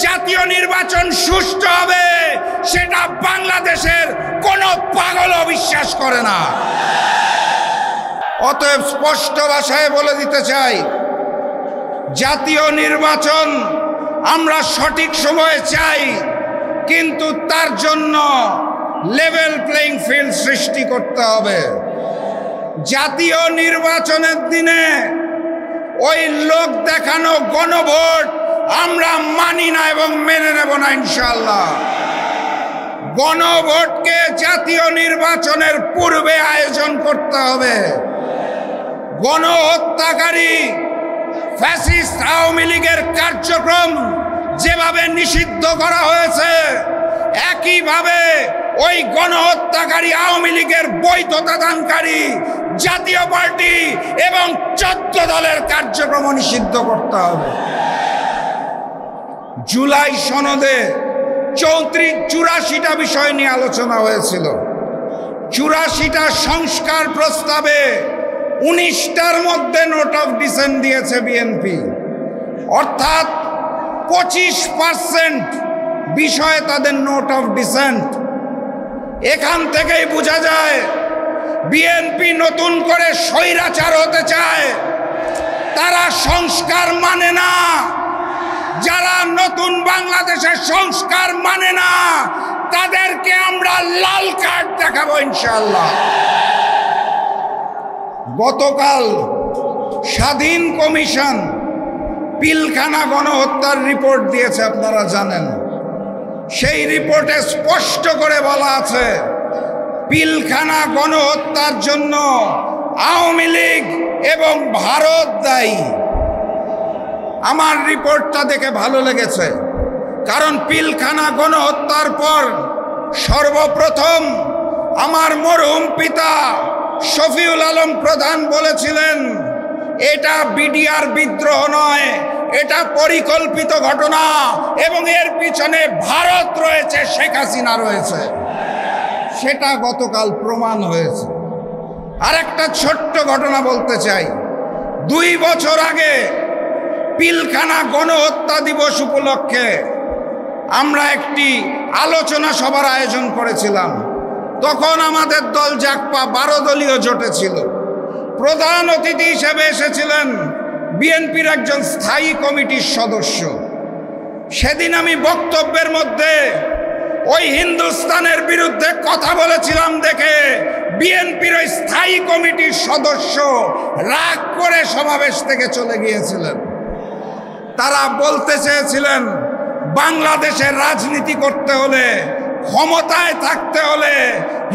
জাতীয় নির্বাচন সুষ্ঠু হবে, সেটা বাংলাদেশের কোনো পাগলও বিশ্বাস করে না। অতএব স্পষ্ট ভাষায় বলে দিতে চাই, জাতীয় নির্বাচন আমরা সঠিক সময়ে চাই, কিন্তু তার জন্য লেভেল প্লেইং ফিল্ড সৃষ্টি করতে হবে। জাতীয় নির্বাচনের দিনে ওই লোক দেখানো গণভোট আমরা মানি না এবং মেনে নেব না ইনশাআল্লাহ। গণভোটকে জাতীয় নির্বাচনের পূর্বে আয়োজন করতে হবে। গণহত্যাকারী ফ্যাসিস্ট আওয়ামী লীগের কার্যক্রম যেভাবে নিষিদ্ধ করা হয়েছে, একইভাবে ওই গণহত্যাকারী আওয়ামী লীগের বৈধতা দানকারী জাতীয় পার্টি এবং 14 দলের কার্যক্রম নিষিদ্ধ করতে হবে। জুলাই সনদে 84টা বিষয় নিয়ে আলোচনা হয়েছিল। 84টা সংস্কার প্রস্তাবে 19টার মধ্যে নোট অফ ডিসেন্ট দিয়েছে বিএনপি, অর্থাৎ 25% বিষয়ে তাদের নোট অফ ডিসেন্ট। এখান থেকেই বোঝা যায় বিএনপি নতুন করে স্বৈরাচার হতে চায়, তারা সংস্কার মানে না। যারা নতুন বাংলাদেশের সংস্কার মানে না তাদেরকে আমরা লাল কার্ড দেখাবো ইনশাআল্লাহ। গতকাল স্বাধীন কমিশন পিলখানা গণহত্যার রিপোর্ট দিয়েছে, আপনারা জানেন। সেই রিপোর্টে স্পষ্ট করে বলা আছে পিলখানা গণহত্যার জন্য আওয়ামী লীগ এবং ভারত দায়ী। আমার রিপোর্টটা দেখে ভালো লেগেছে, কারণ পিলখানা গণহত্যার পর সর্বপ্রথম আমার মরহুম পিতা শফিউল আলম প্রধান বলেছিলেন এটা বিডিআর বিদ্রোহ নয়, এটা পরিকল্পিত ঘটনা এবং এর পিছনে ভারত রয়েছে, শেখ হাসিনা রয়েছে। সেটা গতকাল প্রমাণ হয়েছে। আরেকটা ছোট্ট ঘটনা বলতে চাই। 2 বছর আগে পিলখানা গণহত্যা দিবস উপলক্ষে আমরা একটি আলোচনা সভার আয়োজন করেছিলাম। তখন আমাদের দল জাগপা 12 দলীয় জোটে ছিল। প্রধান অতিথি হিসেবে এসেছিলেন বিএনপির একজন স্থায়ী কমিটির সদস্য। সেদিন আমি বক্তব্যের মধ্যে ওই হিন্দুস্তানের বিরুদ্ধে কথা বলেছিলাম দেখে বিএনপির ওই স্থায়ী কমিটির সদস্য রাগ করে সমাবেশ থেকে চলে গিয়েছিলেন। তারা বলতে চেয়েছিলেন বাংলাদেশের রাজনীতি করতে হলে, ক্ষমতায় থাকতে হলে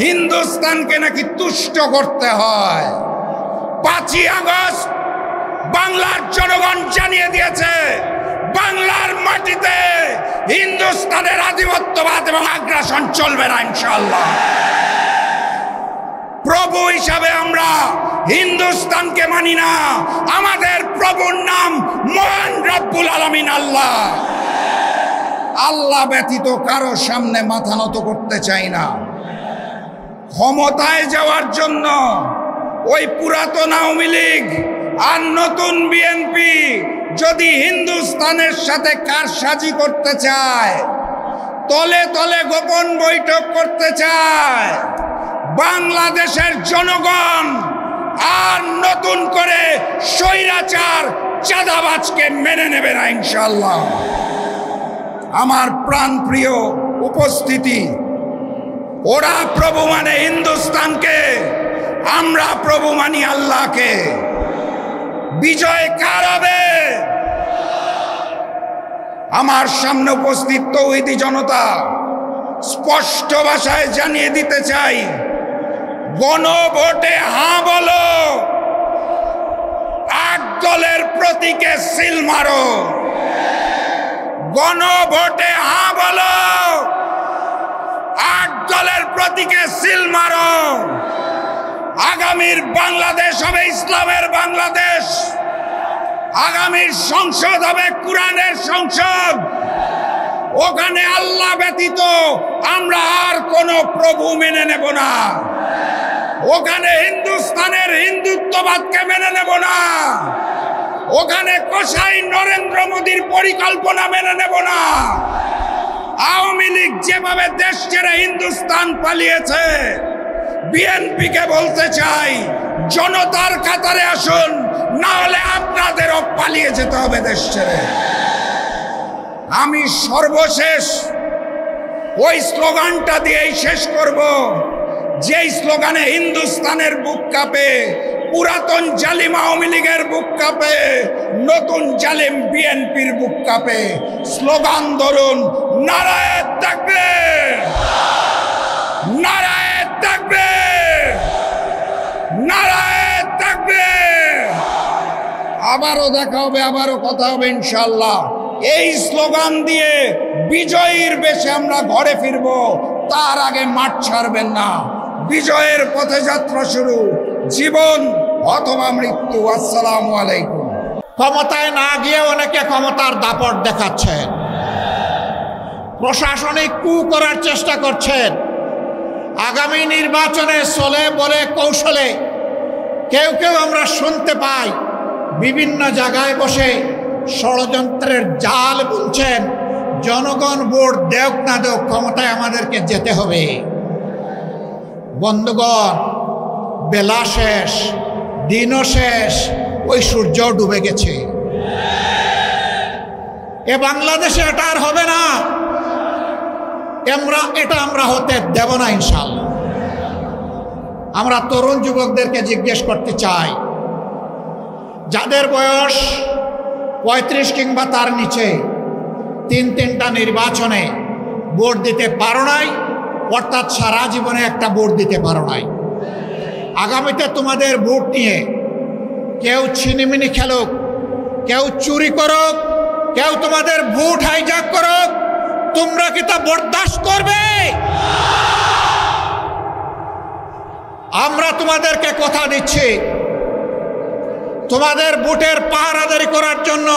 হিন্দুস্তানকে নাকি তুষ্ট করতে হয়। 5ই আগস্ট বাংলার জনগণ জানিয়ে দিয়েছে বাংলার মাটিতে হিন্দুস্তানের আধিপত্যবাদ এবং আগ্রাসন চলবে না ইনশাআল্লাহ। প্রভু হিসাবে আমরা হিন্দুস্তানকে মানি না, আমাদের প্রভুর নাম মহান রব্বুল আলামিন আল্লাহ। আল্লাহ ব্যতীত কারো সামনে মাথা নত করতে চাই না। ক্ষমতায় যাওয়ার জন্য ওই পুরাতন আওয়ামী লীগ আর নতুন বিএনপি যদি হিন্দুস্তানের সাথে কারসাজি করতে চায়, তলে তলে গোপন বৈঠক করতে চায়, বাংলাদেশের জনগণ আর নতুন করে স্বৈরাচার চাঁদাবাজকে মেনে নেবে না ইনশাআল্লাহ। আমার প্রাণপ্রিয় উপস্থিতি, ওরা প্রভু মানে হিন্দুস্তানকে, আমরা প্রভু মানি আল্লাহকে। বিজয় কার হবে? আমার সামনে উপস্থিত তৌহিদি জনতা, স্পষ্ট ভাষায় জানিয়ে দিতে চাই, গণভোটে হাঁ বলো, 8 দলের প্রতীকে সিল মারো। গণভোটে হাঁ বলো, 8 দলের প্রতীকে সিল মারো। আগামীর বাংলাদেশ হবে ইসলামের বাংলাদেশ। আগামীর সংসদ হবে কোরআনের সংসদ। ওখানে আল্লাহ ব্যতীত আমরা আর কোনো প্রভু মেনে নেব না। ওখানে হিন্দুস্তানের হিন্দুত্ববাদকে মেনে নেব না। ওখানে কসাই নরেন্দ্র মোদীর পরিকল্পনা মেনে নেব না। আওয়ামী লীগ যেভাবে দেশ ছেড়ে হিন্দুস্তান পালিয়েছে, বিএনপিকে বলতে চাই জনতার কাতারে আসুন, না হলে আপনাদেরও পালিয়ে যেতে হবে দেশ ছেড়ে। আমি সর্বশেষ ওই স্লোগানটা দিয়েই শেষ করব, যেই স্লোগানে হিন্দুস্তানের বুক কাঁপে, পুরাতন জালিম আওয়ামী লীগের বুক কাঁপে, নতুন জালিম বিএনপির বুক কাঁপে। স্লোগান ধরুন, নারায়ে তাকবীর, নারায়ে তাকবীর, নারায়ে তাকবীর। আবারও দেখা হবে, আবারও কথা হবে ইনশাআল্লাহ। এই স্লোগান দিয়ে বিজয়ীর বেশে আমরা ঘরে ফিরব, তার আগে মাঠ ছাড়বেন না। বিজয়ের পথে যাত্রা শুরু, জীবন অথবা মৃত্যু। আসসালামু আলাইকুম। ক্ষমতায় না গিয়ে অনেকে ক্ষমতার দাপট দেখাচ্ছেন, প্রশাসনিক কু করার চেষ্টা করছেন। আগামী নির্বাচনে চলে বলে কৌশলে কেউ কেউ আমরা শুনতে পাই বিভিন্ন জায়গায় বসে ষড়যন্ত্রের জাল বুনছেন। জনগণ ভোট দেওক না দেওক, ক্ষমতায় আমাদেরকে যেতে হবে। বন্ধুগণ, বেলা শেষ, দিনও শেষ, ওই সূর্য ডুবে গেছে। এ বাংলাদেশে এটা আর হবে না, এটা আমরা হতে দেব না ইনশাআল্লাহ। আমরা তরুণ যুবকদেরকে জিজ্ঞেস করতে চাই, যাদের বয়স 35 কিংবা তার নিচে, তিনটা নির্বাচনে ভোট দিতে পারো নাই, অর্থাৎ সারা জীবনে একটা ভোট দিতে পারো নাই। আগামীতে তোমাদের ভোট নিয়ে কেউ ছিনিমিনি খেলুক, কেউ চুরি করুক, কেউ তোমাদের ভোট হাইজ্যাক করুক, তোমরা কি তা বরদাস্ত করবে? আমরা তোমাদেরকে কথা দিচ্ছি, তোমাদের ভোটের পাহারাদারি করার জন্য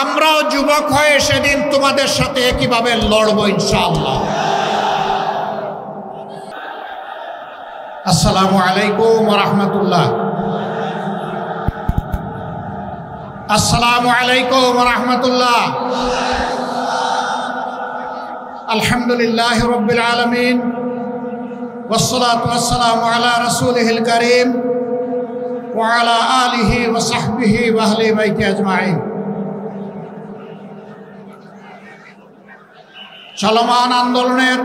আমরাও যুবক হয়ে সেদিন তোমাদের সাথে একইভাবে লড়বো ইনশাআল্লাহ। আসসালামু আলাইকুম ওয়া রাহমাতুল্লাহ। আসসালামু আলাইকুম ওয়া রাহমাতুল্লাহ। আলহামদুলিল্লাহি রাব্বিল আলামিন, ওয়াসসালাতু ওয়াসসালামু আলা রাসূলিহিল কারীম ওয়া আলা আলিহি ওয়া সাহবিহি ওয়া আহলি বাইতি আজমাইন। চলমান আন্দোলনের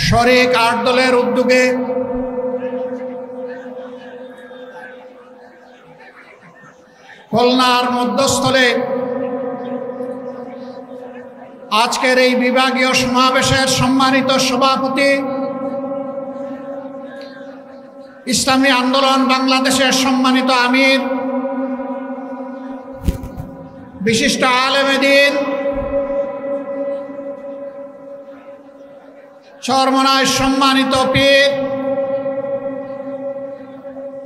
শরিক 8 দলের উদ্যোগে খুলনার মধ্যস্থলে আজকের এই বিভাগীয় সমাবেশের সম্মানিত সভাপতি, ইসলামী আন্দোলন বাংলাদেশের সম্মানিত আমির, বিশিষ্ট আলেমে দ্বীন, চরমনায় সম্মানিত পীর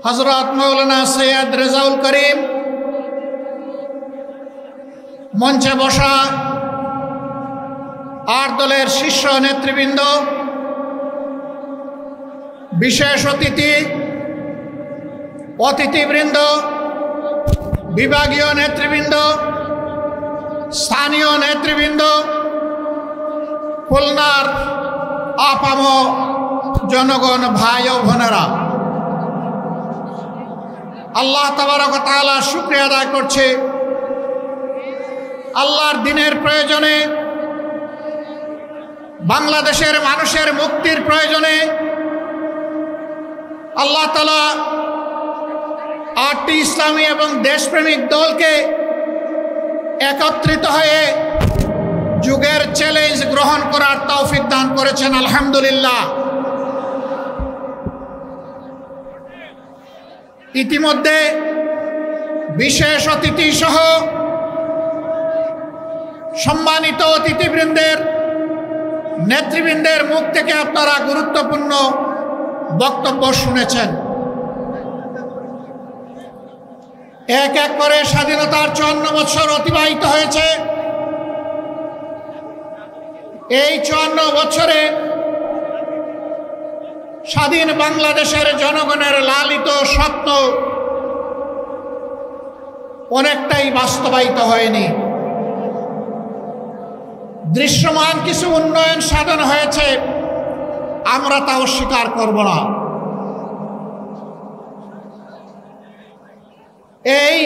হযরত মাওলানা সৈয়দ রেজাউল করিম, মঞ্চে বসা 8 দলের শীর্ষ নেতৃবৃন্দ, বিশেষ অতিথিবৃন্দ, বিভাগীয় নেতৃবৃন্দ, স্থানীয় নেতৃবৃন্দ, খুলনার আপামর জনগণ, ভাই ও বোনেরা, আল্লাহ তাবারক ওয়া তাআলা শুকরিয়া আদায় করছে। আল্লাহর দ্বীনের প্রয়োজনে, বাংলাদেশের মানুষের মুক্তির প্রয়োজনে আল্লাহ তাআলা 8টি ইসলামী এবং দেশপ্রেমিক দলকে একত্রিত হয়ে যুগের চ্যালেঞ্জ গ্রহণ করার তৌফিক দান করেছেন, আলহামদুলিল্লাহ। ইতিমধ্যে বিশেষ অতিথি সহ সম্মানিত অতিথিবৃন্দের, নেতৃবৃন্দের মুখ থেকে আপনারা গুরুত্বপূর্ণ বক্তব্য শুনেছেন। এক এক করে স্বাধীনতার 54 বছর অতিবাহিত হয়েছে। এই 54 বছরে স্বাধীন বাংলাদেশের জনগণের লালিত স্বপ্ন অনেকটাই বাস্তবায়িত হয়নি। দৃশ্যমান কিছু উন্নয়ন সাধন হয়েছে, আমরা তা অস্বীকার করব না। এই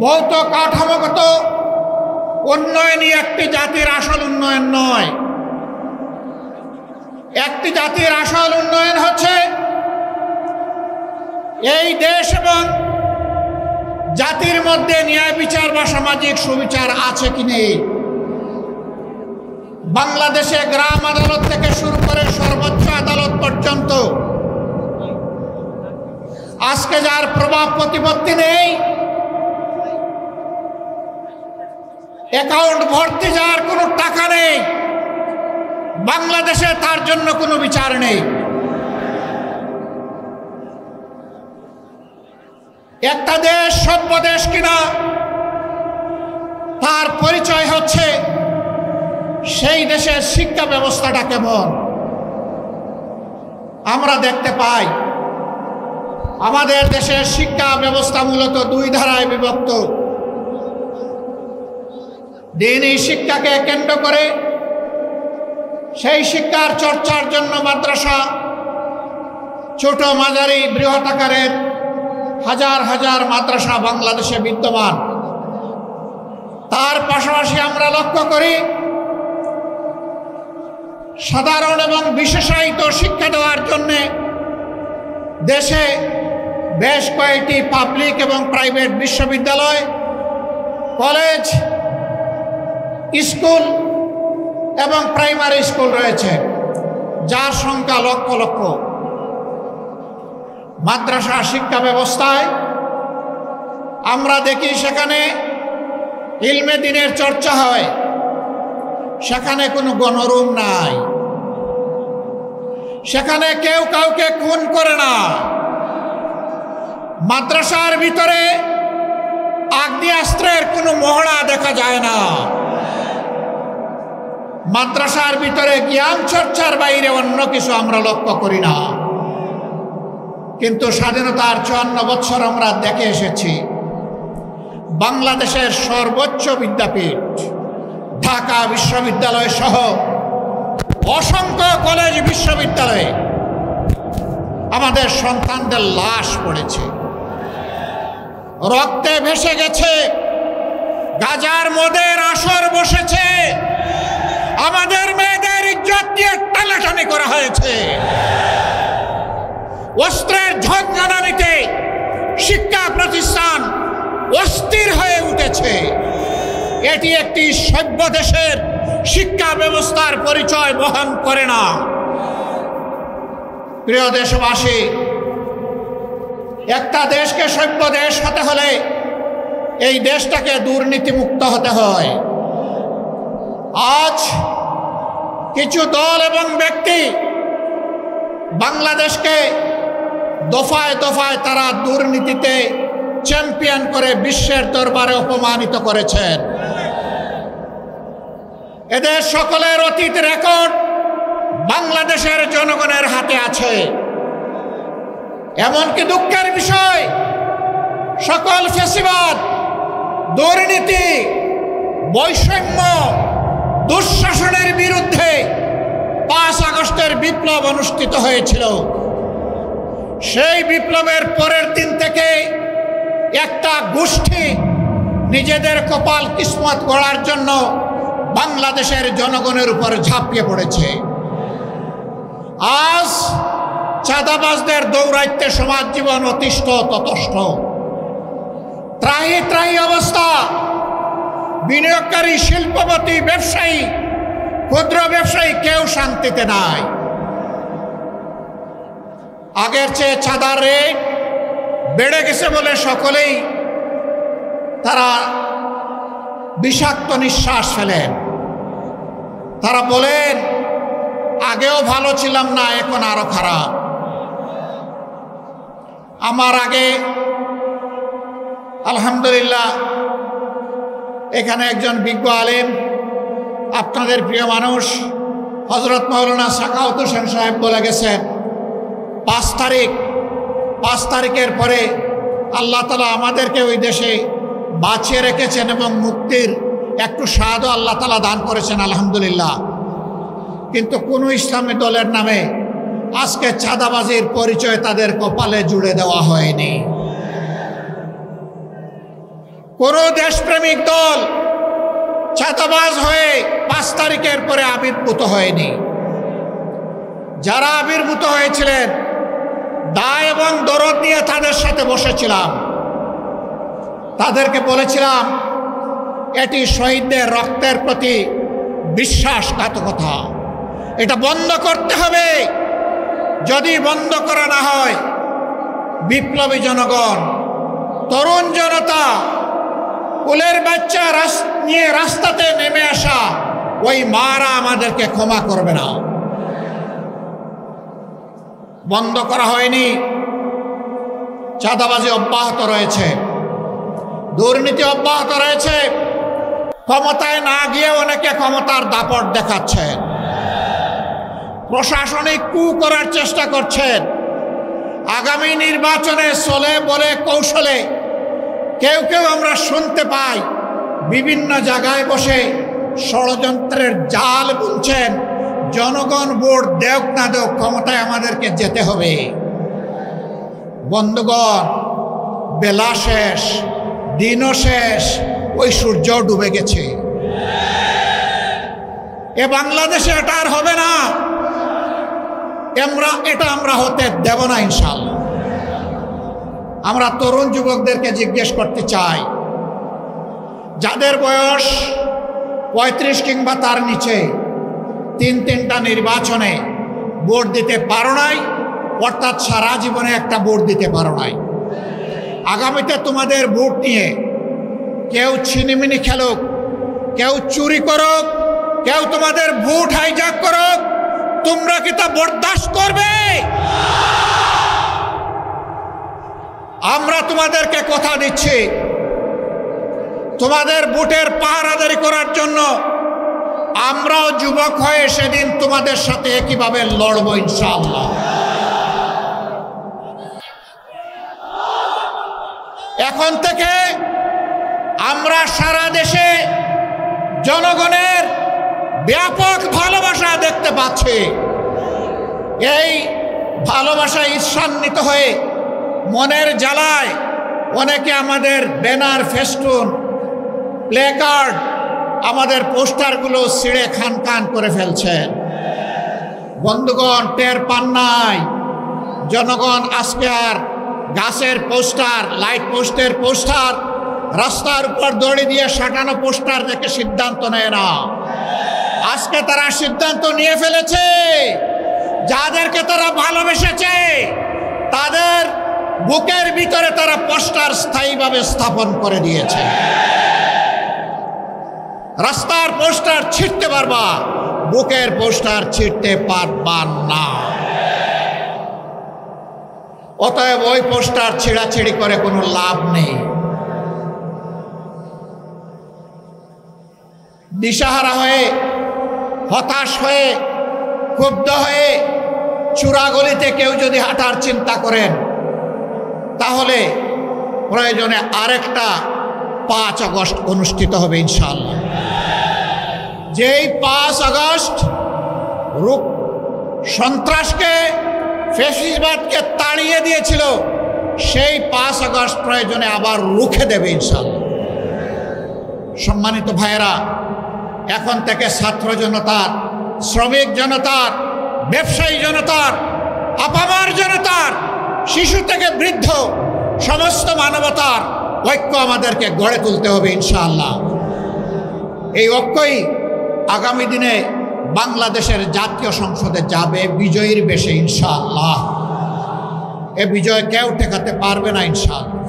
ভৌত কাঠামোগত উন্নয়নই একটি জাতির আসল উন্নয়ন নয়। একটি জাতির আসল উন্নয়ন হচ্ছে এই দেশ এবং জাতির মধ্যে ন্যায় বিচার বা সামাজিক সুবিচার আছে কি নেই। বাংলাদেশে গ্রাম আদালত থেকে শুরু করে সর্বোচ্চ আদালত পর্যন্ত আজকে যার প্রভাব প্রতিপত্তি নেই, অ্যাকাউন্ট ভর্তি যার কোনো টাকা নেই, বাংলাদেশে তার জন্য কোনো বিচার নেই। একটা দেশ সভ্য দেশ কিনা তার পরিচয় হচ্ছে সেই দেশের শিক্ষা ব্যবস্থাটা কেমন। আমরা দেখতে পাই আমাদের দেশের শিক্ষা ব্যবস্থা মূলত দুই ধারায় বিভক্ত। দ্বীনি শিক্ষাকে কেন্দ্র করে সেই শিক্ষার চর্চার জন্য মাদ্রাসা, ছোট মাঝারি বৃহৎ আকারের হাজার হাজার মাদ্রাসা বাংলাদেশে বিদ্যমান। তার পাশাপাশি আমরা লক্ষ্য করি সাধারণ এবং বিশেষায়িত শিক্ষা দেওয়ার জন্য দেশে বেশ কয়েকটি পাবলিক এবং প্রাইভেট বিশ্ববিদ্যালয়, কলেজ, স্কুল এবং প্রাইমারি স্কুল রয়েছে, যার সংখ্যা লক্ষ লক্ষ। মাদ্রাসা শিক্ষা ব্যবস্থায় আমরা দেখি সেখানে ইলমে দ্বীনের চর্চা হয়, সেখানে কোনো গণরুম নাই, সেখানে কেউ কাউকে খুন করে না। মাদ্রাসার ভিতরে আগ্নেয়াস্ত্রের কোনো মহড়া দেখা যায় না। মাদ্রাসার ভিতরে জ্ঞান চর্চার বাইরে অন্য কিছু আমরা লক্ষ্য করি না। কিন্তু স্বাধীনতার 54 বছর আমরা দেখে এসেছি বাংলাদেশের সর্বোচ্চ বিদ্যাপীঠ ঢাকা বিশ্ববিদ্যালয় সহ অসংখ্য কলেজ বিশ্ববিদ্যালয়ে আমাদের সন্তানদের লাশ পড়েছে, রক্তে ভেসে গেছে, গাজার মদের আসর বসেছে, আমাদের মেয়েদের ইজ্জত দিয়ে টানাটানি করা হয়েছে, অস্ত্রের ঝঞ্ঝানিতে শিক্ষা প্রতিষ্ঠান অস্থির হয়ে উঠেছে। এটি একটি সভ্য দেশের শিক্ষা ব্যবস্থার পরিচয় বহন করে না। প্রিয় দেশবাসী, একটা দেশকে সভ্য দেশ হতে হলে এই দেশটাকে দুর্নীতিমুক্ত হতে হয়। আজ কিছু দল এবং ব্যক্তি বাংলাদেশকে দফায় দফায় তারা দুর্নীতিতে চ্যাম্পিয়ন করে বিশ্বের দরবারে অপমানিত করেছেন। এদের সকলের অতীত রেকর্ড বাংলাদেশের জনগণের হাতে আছে। এমনকি দুঃখের বিষয়, সকল ফ্যাসিবাদ, দুর্নীতি, বৈষম্য, দুঃশাসনের বিরুদ্ধে 5 আগস্টের বিপ্লব অনুষ্ঠিত হয়েছিল। সেই বিপ্লবের পরের দিন থেকে একটা গোষ্ঠী নিজেদের কপাল কিসমত গড়ার জন্য বাংলাদেশের জনগণের উপর ঝাঁপিয়ে পড়েছে। আজ চাঁদাবাজদের দৌরাত্ম্যে সমাজ জীবন অতিষ্ঠ ততষ্ঠ, ত্রাহি ত্রাহি অবস্থা। বিনিয়োগকারী, শিল্পপতি, ব্যবসায়ী, ক্ষুদ্র ব্যবসায়ী কেউ শান্তিতে নাই। আগের চেয়ে চাঁদার রেট বেড়ে গেছে বলে সকলেই তারা বিষাক্ত নিঃশ্বাস ফেলেন। তারা বলেন আগেও ভালো ছিলাম না, এখন আরো খারাপ। আমার আগে আলহামদুলিল্লাহ এখানে একজন বিজ্ঞ আলেম, আপনাদের প্রিয় মানুষ হযরত মাওলানা সাখাওয়াত হোসেন সাহেব বলে গেছেন 5 তারিখের পরে আল্লাহ তাআলা আমাদেরকে ওই দেশে বাঁচিয়ে রেখেছেন এবং মুক্তির একটু স্বাদও আল্লাহ তাআলা দান করেছেন আলহামদুলিল্লাহ। কিন্তু কোনো ইসলামী দলের নামে আজকে চাঁদাবাজির পরিচয় তাদের কপালে জুড়ে দেওয়া হয়নি। কোনো দেশপ্রেমিক দল চাঁদাবাজ হয়ে 5 তারিখের পরে আবির্ভূত হয়নি। যারা আবির্ভূত হয়েছিলেন দায় এবং দরদ নিয়ে তাদের সাথে বসেছিলাম, তাদেরকে বলেছিলাম এটি শহীদদের রক্তের প্রতি বিশ্বাসঘাতকতা, এটা বন্ধ করতে হবে। যদি বন্ধ করা না হয় বিপ্লবী জনগণ, তরুণ জনতা, কুলের বাচ্চা নিয়ে রাস্তাতে নেমে আসা ওই মারা আমাদেরকে ক্ষমা করবে না। বন্ধ করা হয়নি, চাঁদাবাজি অব্যাহত রয়েছে, দুর্নীতি অব্যাহত রয়েছে। ক্ষমতায় না গিয়ে অনেকে ক্ষমতার দাপট দেখাচ্ছেন, প্রশাসনিক কু করার চেষ্টা করছেন। আগামী নির্বাচনে চলে বলে কৌশলে কেউ কেউ আমরা শুনতে পাই বিভিন্ন জায়গায় বসে ষড়যন্ত্রের জাল বুনছেন। জনগণ ভোট দেওক না দেওক ক্ষমতায় আমাদেরকে যেতে হবে। বন্ধুগণ, বেলা শেষ, দিনও শেষ, ওই সূর্য ডুবে গেছে। এ বাংলাদেশে এটা আর হবে না, আমরা হতে দেব না ইনশাআল্লাহ। আমরা তরুণ যুবকদেরকে জিজ্ঞেস করতে চাই, যাদের বয়স 35 কিংবা তার নিচে, 3টা নির্বাচনে ভোট দিতে পারো নাই, অর্থাৎ সারা জীবনে একটা ভোট দিতে পারো নাই। আগামীতে তোমাদের ভোট নিয়ে কেউ ছিনিমিনি খেলুক, কেউ চুরি করুক, কেউ তোমাদের ভোট হাইজ্যাক করুক, তোমরা কি তা বরদাস্ত করবে? আমরা তোমাদেরকে কথা দিচ্ছি, তোমাদের ভোটের পাহারাদারি করার জন্য আমরাও যুবক হয়ে সেদিন তোমাদের সাথে একইভাবে লড়ব ইনশাআল্লাহ। এখন থেকে আমরা সারা দেশে জনগণের ব্যাপক ভালোবাসা দেখতে পাচ্ছি। এই ভালোবাসায় ঈর্ষান্বিত হয়ে মনের জ্বালায় অনেকে আমাদের ব্যানার, ফেস্টুন, প্লেকার্ড, আমাদের পোস্টারগুলো ছিঁড়ে খান খান করে ফেলছেন। বন্ধুগণ, টের পান নাই জনগণ আজকে আর গাছের পোস্টার, লাইট পোস্টের পোস্টার, রাস্তার উপর দড়ি দিয়ে সাঁটানো পোস্টার দেখে সিদ্ধান্ত নেয় না। আজকে তারা সিদ্ধান্ত নিয়ে ফেলেছে, যাদেরকে তারা ভালোবেসেছে তাদের বুকের ভিতরে তারা পোস্টার স্থায়ীভাবে স্থাপন করে দিয়েছে। রাস্তার পোস্টার ছিঁড়তে পারবা, বুকের পোস্টার ছিঁড়তে পারবা না। অতএব ওই পোস্টার ছিঁড়াছিঁড়ি করে কোনো লাভ নেই। দিশাহারা হয়ে, হতাশ হয়ে, ক্ষুব্ধ হয়ে চূড়াগলিতে কেউ যদি হাঁটার চিন্তা করেন, তাহলে প্রয়োজনে আরেকটা 5 আগস্ট অনুষ্ঠিত হবে ইনশাআল্লাহ। যেই 5 আগস্ট সন্ত্রাসকে, ফ্যাসিবাদকে তাড়িয়ে দিয়েছিল, সেই 5 আগস্ট প্রয়োজনে আবার রুখে দেবে ইনশাআল্লাহ। সম্মানিত ভাইয়েরা, এখন থেকে ছাত্র জনতার, শ্রমিক জনতার, ব্যবসায়ী জনতার, আপামার জনতার, শিশু থেকে বৃদ্ধ সমস্ত মানবতার ঐক্য আমাদেরকে গড়ে তুলতে হবে ইনশাআল্লাহ। এই ঐক্যই আগামী দিনে বাংলাদেশের জাতীয় সংসদে যাবে বিজয়ীর বেশে ইনশাআল্লাহ। এ বিজয় কেউ ঠেকাতে পারবে না ইনশাআল্লাহ।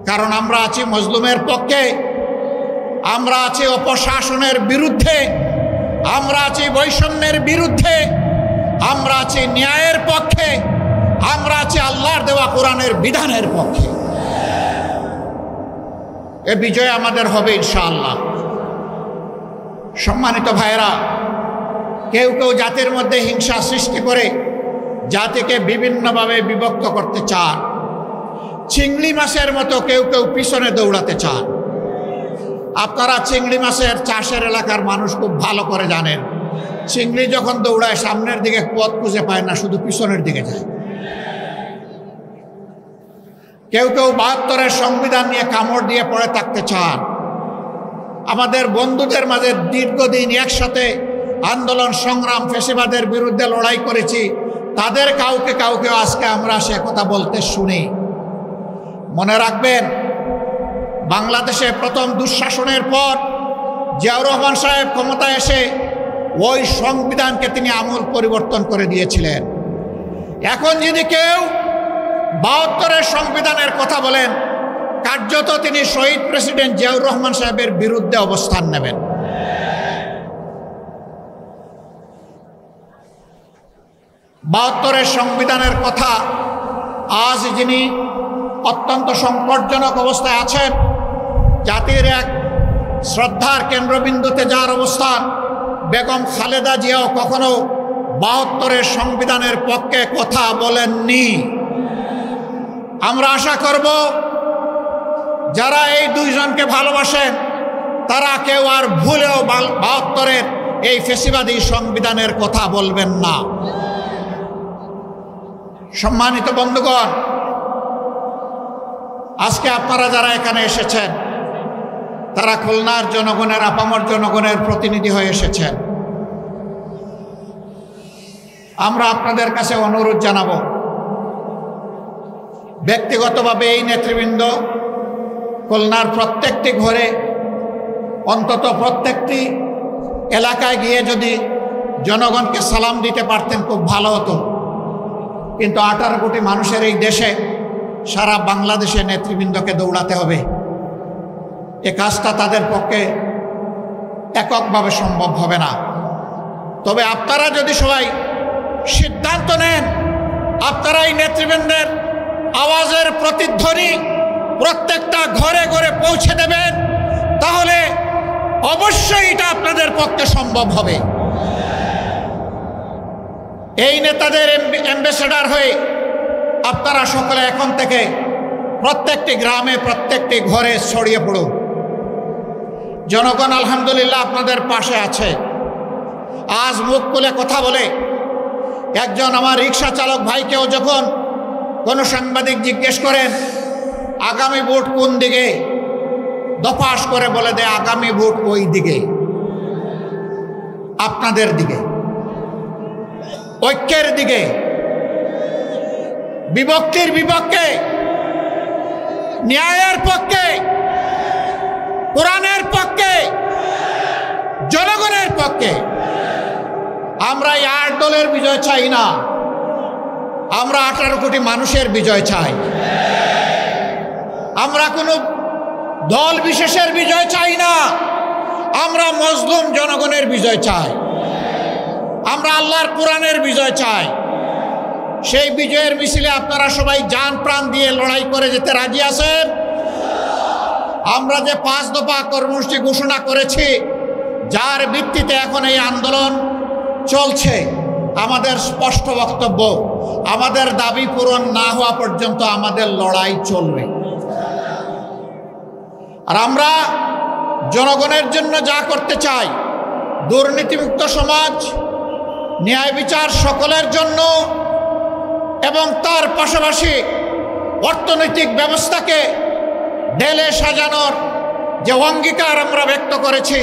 কারণ আমরা আছি মজলুমের পক্ষে, আমরা আছি অপশাসনের বিরুদ্ধে, আমরা আছি বৈষম্যের বিরুদ্ধে, আমরা আছি ন্যায়ের পক্ষে, আমরা আছি আল্লাহর দেওয়া কোরআনের বিধানের পক্ষে। এ বিজয় আমাদের হবে ইনশাআল্লাহ। সম্মানিত ভাইয়েরা, কেউ কেউ জাতির মধ্যে হিংসা সৃষ্টি করে জাতিকে বিভিন্নভাবে বিভক্ত করতে চান। চিংড়ি মাছের মতো কেউ কেউ পিছনে দৌড়াতে চান। আপনারা চিংড়ি মাছের চাষের এলাকার মানুষ খুব ভালো করে জানেন, চিংড়ি যখন দৌড়ায় সামনের দিকে পথ খুঁজে পায় না, শুধু পিছনের দিকে যায়। কেউ কেউ ৭২-এর সংবিধান নিয়ে কামড় দিয়ে পড়ে থাকতে চান। আমাদের বন্ধুদের মাঝে দীর্ঘদিন একসাথে আন্দোলন সংগ্রাম ফ্যাসিবাদের বিরুদ্ধে লড়াই করেছি, তাদের কাউকে কাউকে আজকে আমরা সে কথা বলতে শুনি। মনে রাখবেন, বাংলাদেশে প্রথম দুঃশাসনের পর জিয়াউর রহমান সাহেব ক্ষমতায় এসে ওই সংবিধানকে তিনি আমূল পরিবর্তন করে দিয়েছিলেন। এখন যদি কেউ ৭২-এর সংবিধানের কথা বলেন, কার্যত তিনি শহীদ প্রেসিডেন্ট জিয়াউর রহমান সাহেবের বিরুদ্ধে অবস্থান নেবেন। ৭২-এর সংবিধানের কথা আজ যিনি অত্যন্ত সংকটজনক অবস্থায় আছেন, জাতির এক শ্রদ্ধার কেন্দ্রবিন্দুতে যার অবস্থান, বেগম খালেদা জিয়াও কখনো ৭২-এর সংবিধানের পক্ষে কথা বলেননি। আমরা আশা করব যারা এই দুইজনকে ভালোবাসেন তারা কেউ আর ভুলেও ৭২-এর এই ফ্যাসিবাদী সংবিধানের কথা বলবেন না। সম্মানিত বন্ধুগণ, আজকে আপনারা যারা এখানে এসেছেন তারা খুলনার জনগণের, আপামর জনগণের প্রতিনিধি হয়ে এসেছেন। আমরা আপনাদের কাছে অনুরোধ জানাব, ব্যক্তিগতভাবে এই নেতৃবৃন্দ খুলনার প্রত্যেকটি ঘরে, অন্তত প্রত্যেকটি এলাকায় গিয়ে যদি জনগণকে সালাম দিতে পারতেন খুব ভালো হতো। কিন্তু 18 কোটি মানুষের এই দেশে সারা বাংলাদেশে নেতৃবৃন্দকে দৌড়াতে হবে। এ কাজটা তাদের পক্ষে এককভাবে সম্ভব হবে না। তবে আপনারা যদি সবাই সিদ্ধান্ত নেন, আপনারা এই নেতৃবৃন্দের আওয়াজের প্রতিধ্বনি প্রত্যেকটা ঘরে ঘরে পৌঁছে দেবেন, তাহলে অবশ্যই এটা আপনাদের পক্ষে সম্ভব হবে। এই নেতাদের অ্যাম্বাসেডর হয়ে আপনারা সকলে এখন থেকে প্রত্যেকটি গ্রামে, প্রত্যেকটি ঘরে ছড়িয়ে পড়ুন। জনগণ আলহামদুলিল্লাহ আপনাদের পাশে আছে। আজ মুখ খুলে কথা বলে একজন আমার রিক্সা চালক ভাইকেও যখন কোনো সাংবাদিক জিজ্ঞেস করেন আগামী ভোট কোন দিকে, দফাস করে বলে দেয় আগামী ভোট ওই দিকে, আপনাদের দিকে, ঐক্যের দিকে, বিভক্তির বিপক্ষে, ন্যায়ের পক্ষে, কোরআনের পক্ষে, জনগণের পক্ষে। আমরা এই 8 দলের বিজয় চাই না, আমরা 18 কোটি মানুষের বিজয় চাই। আমরা কোনো দল বিশেষের বিজয় চাই না, আমরা মজলুম জনগণের বিজয় চাই। আমরা আল্লাহর কোরআনের বিজয় চাই। সেই বিজয়ের মিছিলে আপনারা সবাই জান প্রাণ দিয়ে লড়াই করে যেতে রাজি আছেন? আমরা যে 5 দফা কর্মসূচি ঘোষণা করেছি, যার ভিত্তিতে এখন এই আন্দোলন চলছে, আমাদের স্পষ্ট বক্তব্য, আমাদের দাবি পূরণ না হওয়া পর্যন্ত আমাদের লড়াই চলবে। আর আমরা জনগণের জন্য যা করতে চাই, দুর্নীতিমুক্ত সমাজ, ন্যায় বিচার সকলের জন্য, এবং তার পাশাপাশি অর্থনৈতিক ব্যবস্থাকে ঢেলে সাজানোর যে অঙ্গীকার আমরা ব্যক্ত করেছি,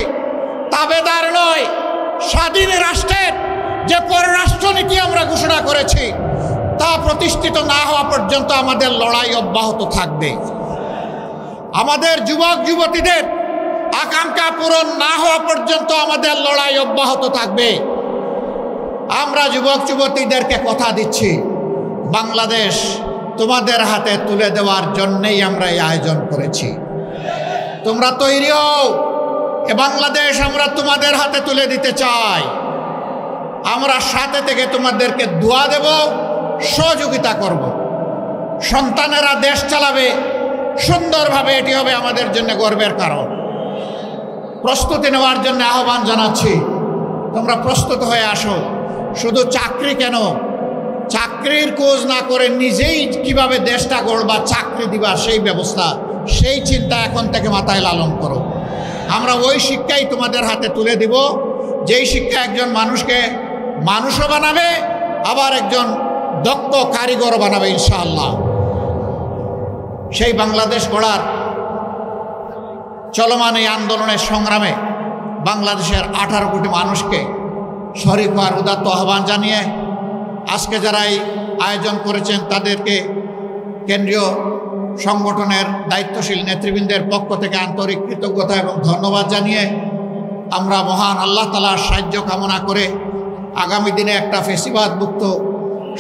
তাবেদার নয়, স্বাধীন রাষ্ট্রের যে পররাষ্ট্রনীতি আমরা ঘোষণা করেছি, তা প্রতিষ্ঠিত না হওয়া পর্যন্ত আমাদের লড়াই অব্যাহত থাকবে। আমাদের যুবক যুবতীদের আকাঙ্ক্ষা পূরণ না হওয়া পর্যন্ত আমাদের লড়াই অব্যাহত থাকবে। আমরা যুবক যুবতীদেরকে কথা দিচ্ছি, বাংলাদেশ তোমাদের হাতে তুলে দেওয়ার জন্যই আমরা এই আয়োজন করেছি। তোমরা তৈরি হও, এ বাংলাদেশ আমরা তোমাদের হাতে তুলে দিতে চাই। আমরা সাথে থেকে তোমাদেরকে দোয়া দেব, সহযোগিতা করব। সন্তানেরা দেশ চালাবে সুন্দরভাবে, এটি হবে আমাদের জন্য গর্বের কারণ। প্রস্তুতি নেওয়ার জন্য আহ্বান জানাচ্ছি, তোমরা প্রস্তুত হয়ে আসো। শুধু চাকরি কেন, চাকরির খোঁজ না করে নিজেই কিভাবে দেশটা গড়বা, চাকরি দিবা, সেই ব্যবস্থা, সেই চিন্তা এখন থেকে মাথায় লালন করো। আমরা ওই শিক্ষাই তোমাদের হাতে তুলে দিব, যেই শিক্ষা একজন মানুষকে মানুষও বানাবে, আবার একজন দক্ষ কারিগর বানাবে ইনশাআল্লাহ। সেই বাংলাদেশ গড়ার চলমান এই আন্দোলনের সংগ্রামে বাংলাদেশের 18 কোটি মানুষকে শরীফ আর উদাত্ত আহ্বান জানিয়ে আজকে যারা এই আয়োজন করেছেন তাদেরকে কেন্দ্রীয় সংগঠনের দায়িত্বশীল নেতৃবৃন্দের পক্ষ থেকে আন্তরিক কৃতজ্ঞতা এবং ধন্যবাদ জানিয়ে আমরা মহান আল্লাহ তাআলার সাহায্য কামনা করে আগামী দিনে একটা ফেসিবাদ মুক্ত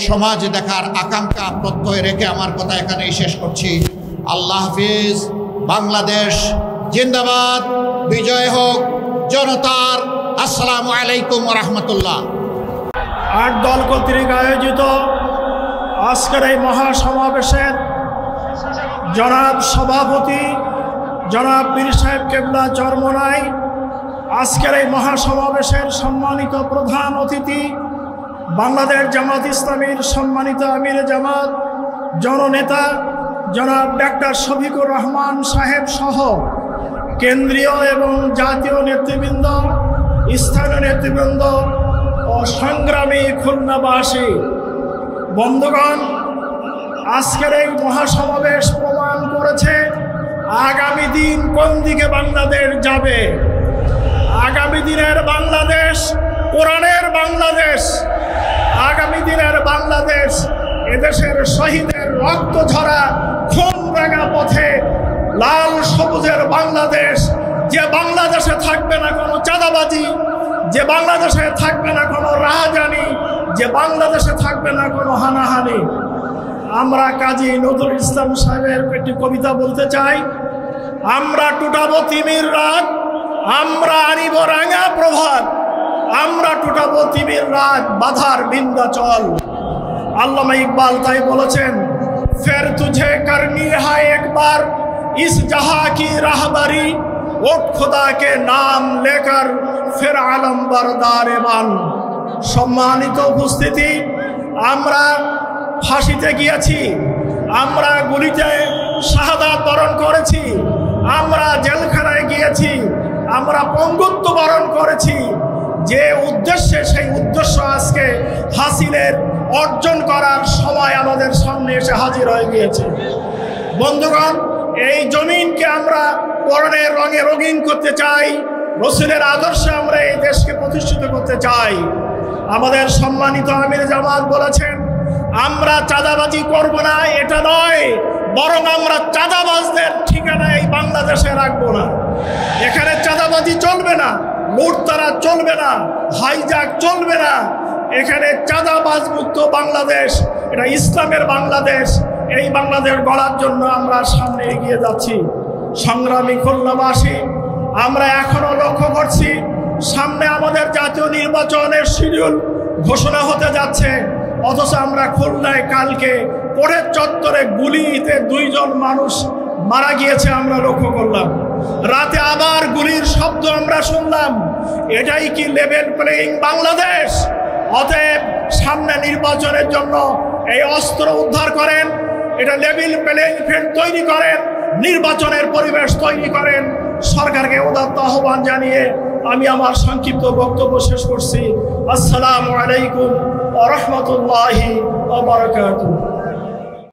সমাজ দেখার আকাঙ্ক্ষা প্রত্যয় রেখে আমার কথা এখানেই শেষ করছি। আল্লাহ হাফিজ। বাংলাদেশ জিন্দাবাদ। বিজয় হোক জনতার। আসসালামু আলাইকুম ওয়া রাহমাতুল্লাহ। 8 দল কর্তৃক আয়োজিত আজকের এই মহাসমাবেশের জনাব সভাপতি জনাব পীর সাহেব কেবলা চরমোনাই, আজকের এই মহাসমাবেশের সম্মানিত প্রধান অতিথি বাংলাদেশ জামাত ইসলামীর সম্মানিত আমির জামাত জননেতা জনাব ডাক্তার শফিকুর রহমান সাহেব সহ কেন্দ্রীয় এবং জাতীয় নেতৃবৃন্দ, স্থানীয় নেতৃবৃন্দ ও সংগ্রামী খুলনাবাসী বন্ধুগণ, আজকের এই মহাসমাবেশ প্রমাণ করেছে আগামী দিন কোন দিকে বাংলাদেশ যাবে। আগামী দিনের বাংলাদেশ কোরআনের বাংলাদেশ। আগামী দিনের বাংলাদেশ এদেশের শহীদের রক্ত ঝরা খুন রাঙা পথে লাল সবুজের বাংলাদেশ, যে বাংলাদেশে থাকবে না কোনো চাঁদাবাজি, যে বাংলাদেশে থাকবে না কোনো রাহাজানি, যে বাংলাদেশে থাকবে না কোনো হানাহানি। আমরা কাজী নজরুল ইসলাম সাহেবের একটি কবিতা বলতে চাই। আমরা টুটাবো তিমির রাত, আমরা আনিব রাঙা প্রভাত, আমরা টুটাবো তিমির রাত, বাধার বিন্ধ্যাচল। আল্লামা ইকবাল তাই বলেছেন, ফের তুঝে করনি হায় একবার ইস জাহা কি রাহবারি, ওঠ খোদা কে নাম লেকর ফের আলম বরদারে বান। সম্মানিত উপস্থিতি, আমরা ফাঁসিতে গিয়েছি, আমরা গুলিতে শাহাদাত বরণ করেছি, আমরা জেলখানায় গিয়েছি, আমরা পঙ্গুত্ব বরণ করেছি। যে উদ্দেশ্যে, সেই উদ্দেশ্য আজকে হাসিলের অর্জন করার সময় আমাদের সামনে এসে হাজির হয়ে গিয়েছে। বন্ধুগণ, এই জমিনকে আমরা কোরআনের রঙে রঙিন করতে চাই, রসুলের আদর্শে আমরা এই দেশকে প্রতিষ্ঠিত করতে চাই। আমাদের সম্মানিত আমির জামাত বলেছেন, আমরা চাঁদাবাজি করব না, এটা নয়, বরং আমরা চাঁদাবাজদের ঠিকানা এই বাংলাদেশে রাখবো না। এখানে চাঁদাবাজি চলবে না, লুটতারা চলবে না, হাইজ্যাক চলবে না। এখানে চাঁদাবাজ মুক্ত বাংলাদেশ, এটা ইসলামের বাংলাদেশ। এই বাংলাদেশ গড়ার জন্য আমরা সামনে এগিয়ে যাচ্ছি। সংগ্রামী খুলনাবাসী, আমরা এখনো লক্ষ্য করছি সামনে আমাদের জাতীয় নির্বাচনের শিডিউল ঘোষণা হতে যাচ্ছে, অথচ আমরা খুলনায় কালকে পরের চত্বরে গুলিতে 2 জন মানুষ মারা গিয়েছে আমরা লক্ষ্য করলাম। রাতে আবার গুলির শব্দ আমরা শুনলাম। এটাই কি লেভেল প্লেইং বাংলাদেশ? অতএব সামনে নির্বাচনের জন্য এই অস্ত্র উদ্ধার করেন, এটা লেভেল প্লেইং ফিল্ড তৈরি করেন, নির্বাচনের পরিবেশ তৈরি করেন। সরকারকে উদাত্ত আহ্বান জানিয়ে আমি আমার সংক্ষিপ্ত বক্তব্য শেষ করছি। আসসালামু আলাইকুম ওয়া রাহমাতুল্লাহি ওয়া বারাকাতুহু।